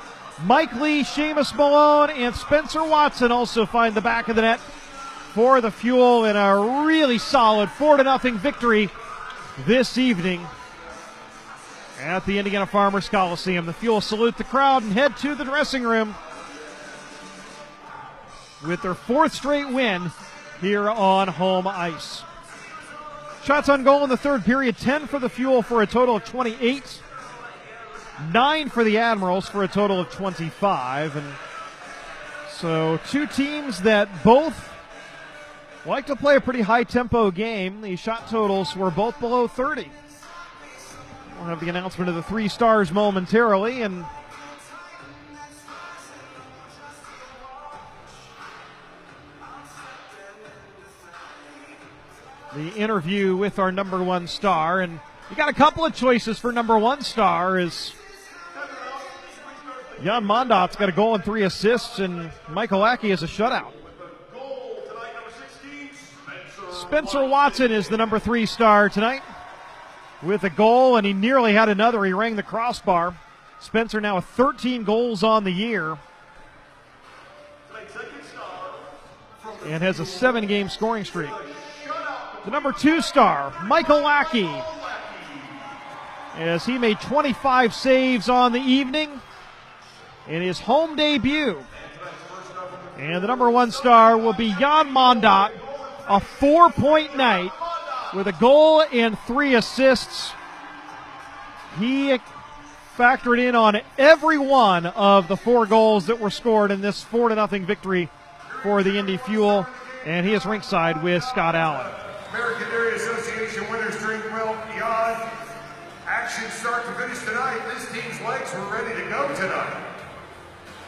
Mike Lee, Seamus Malone, and Spencer Watson also find the back of the net for the Fuel in a really solid 4-0 victory this evening at the Indiana Farmers Coliseum. The Fuel salute the crowd and head to the dressing room with their 4th straight win here on home ice. Shots on goal in the 3rd period, 10 for the Fuel for a total of 28. 9 for the Admirals for a total of 25. And so 2 teams that both like to play a pretty high-tempo game. The shot totals were both below 30. We'll have the announcement of the 3 stars momentarily, and the interview with our number 1 star. And you got a couple of choices for number 1 star is Jan Mondat's got a goal and 3 assists, and Michael Lackey has a shutout. Spencer Watson is the number 3 star tonight with a goal, and he nearly had another. He rang the crossbar. Spencer now with 13 goals on the year. and has a 7-game scoring streak. The number 2 star, Michael Lackey, as he made 25 saves on the evening in his home debut. And the number 1 star will be Jan Mondat, a 4-point night with a goal and 3 assists. He factored in on every one of the 4 goals that were scored in this 4-0 victory for the Indy Fuel, and he is ringside with Scott Allen. American Dairy Association winners drink milk beyond. Action start to finish tonight. This team's legs were ready to go tonight.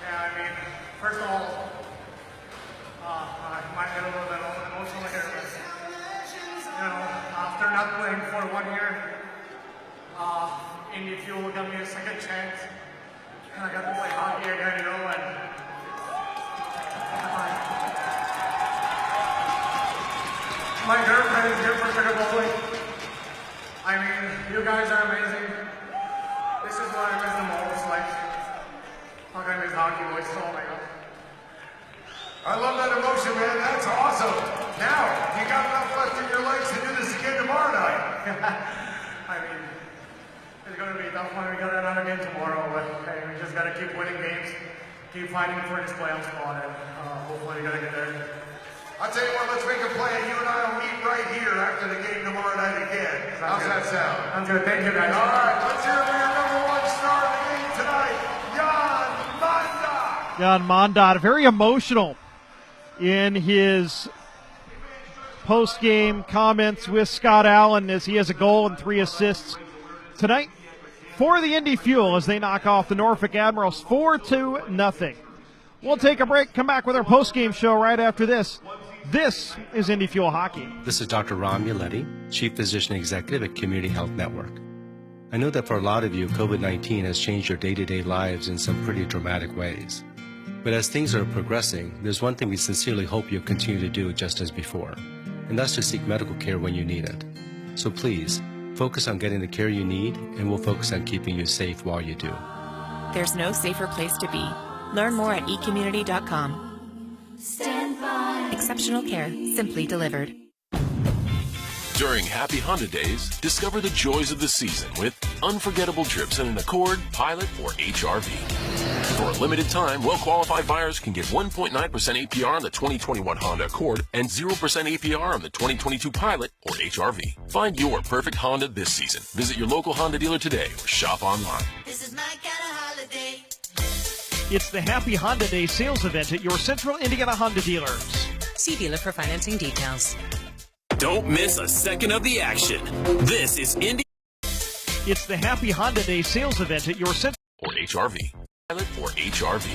Yeah, I mean, first of all, I might get a little bit emotional here, but, you know, after not playing for 1 year, Indy Fuel got me a second chance, and I got to play hockey again, you know, and my girlfriend is here for sugar bowling. I mean, you guys are amazing. This is what I miss the most, like, how can I miss hockey, boys? Oh my God. I love that emotion, man. That's awesome. Now, you got enough left in your legs to do this again tomorrow night. I mean, it's going to be tough when we got another game tomorrow, but hey, we just got to keep winning games, keep fighting for this playoff spot, and hopefully we got to get there. I'll tell you what, let's make a plan. You and I will meet right here after the game tomorrow night again. How's that sound? Sounds good. Thank you, guys. All right, let's hear it for your number 1 star of the game tonight, Jan Mondat. Jan Mondat, very emotional in his post-game comments with Scott Allen as he has a goal and 3 assists tonight for the Indy Fuel as they knock off the Norfolk Admirals 4-0. We'll take a break, come back with our post-game show right after this. This is Indy Fuel Hockey. This is Dr. Ron Muletti, Chief Physician Executive at Community Health Network. I know that for a lot of you, COVID-19 has changed your day-to-day lives in some pretty dramatic ways. But as things are progressing, there's one thing we sincerely hope you'll continue to do just as before, and that's to seek medical care when you need it. So please, focus on getting the care you need, and we'll focus on keeping you safe while you do. There's no safer place to be. Learn more at ecommunity.com. Stand by. Exceptional care, simply delivered. During Happy Honda Days, discover the joys of the season with unforgettable trips in an Accord, Pilot, or HRV. For a limited time, well-qualified buyers can get 1.9% APR on the 2021 Honda Accord and 0% APR on the 2022 Pilot or HRV. Find your perfect Honda this season. Visit your local Honda dealer today or shop online. This is my kind of holiday. It's the Happy Honda Day sales event at your Central Indiana Honda dealers. See dealer for financing details. Don't miss a second of the action. This is Indy. It's the Happy Honda Day sales event at your Central or HRV. Pilot or HRV.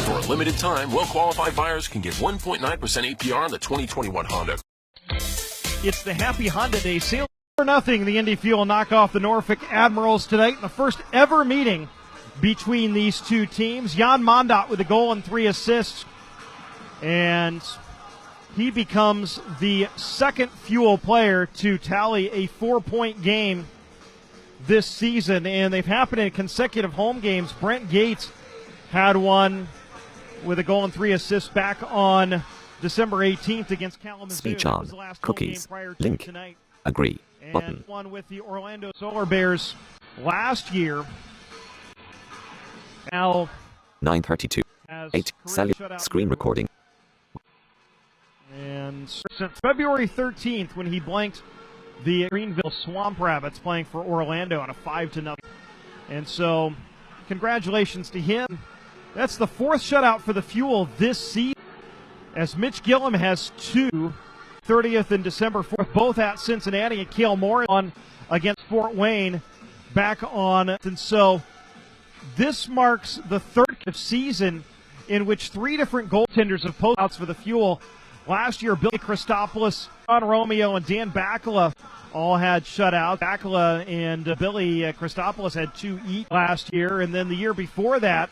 For a limited time, well-qualified buyers can get 1.9% APR on the 2021 Honda. It's the Happy Honda Day sales. 4-0, the Indy Fuel knock off the Norfolk Admirals tonight in the first ever meeting between these two teams. Jan Mondat with a goal and 3 assists. And he becomes the second Fuel player to tally a 4-point game this season. And they've happened in consecutive home games. Brent Gates had one with a goal and 3 assists back on December 18th against Kalamazoo. Speech on. Cookies. Link. Tonight. Agree. And Button. one with the Orlando Solar Bears last year. Now 9:32. 8. Screen recording. And since February 13th, when he blanked the Greenville Swamp Rabbits playing for Orlando on a 5-0. And so, congratulations to him. That's the 4th shutout for the Fuel this season, as Mitch Gillum has 2, 30th and December 4th, both at Cincinnati, and Cale Moore on against Fort Wayne back on. And so, this marks the 3rd season in which 3 different goaltenders have posted outs for the Fuel. Last year, Billy Christopoulos, John Romeo, and Dan Bakula all had shutouts. Bakula and Billy Christopoulos had 2 each last year. And then the year before that,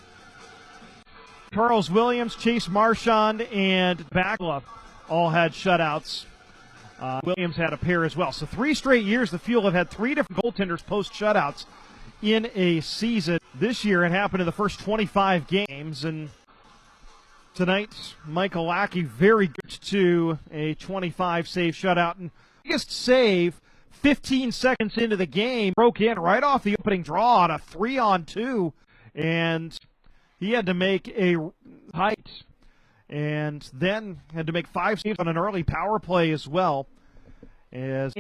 Charles Williams, Chase Marchand, and Bakula all had shutouts. Williams had a pair as well. So 3 straight years, the Fuel have had 3 different goaltenders post shutouts in a season. This year, it happened in the first 25 games. And tonight. Michael Lackey very good to a 25-save shutout. And biggest save 15 seconds into the game, broke in right off the opening draw on a 3-on-2, and he had to make a height and then had to make 5 saves on an early power play as well as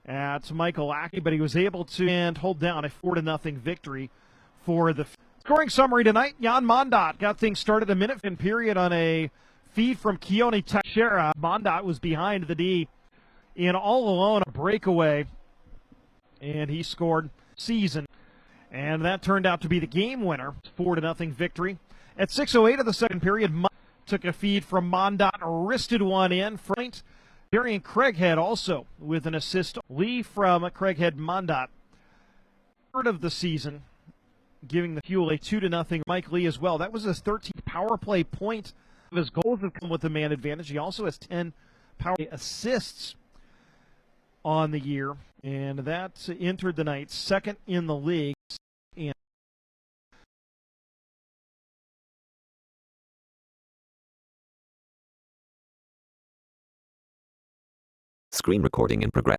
at Michael Lackey, but he was able to hold down a 4-0 victory for the scoring summary tonight. Jan Mondat got things started a minute in period on a feed from Keone Teixeira. Mondat was behind the D in all alone, a breakaway, and he scored season. And that turned out to be the game winner, 4-0 victory. At 6:08 of the second period, took a feed from Mondat, wristed one in. Darian Craighead also with an assist. Lee from Craighead Mondat. Third of the season, giving the Fuel a 2-0. Mike Lee as well. That was his 13th power play point. His goals have come with the man advantage. He also has 10 power play assists on the year, and that entered the night second in the league. And Screen recording in progress.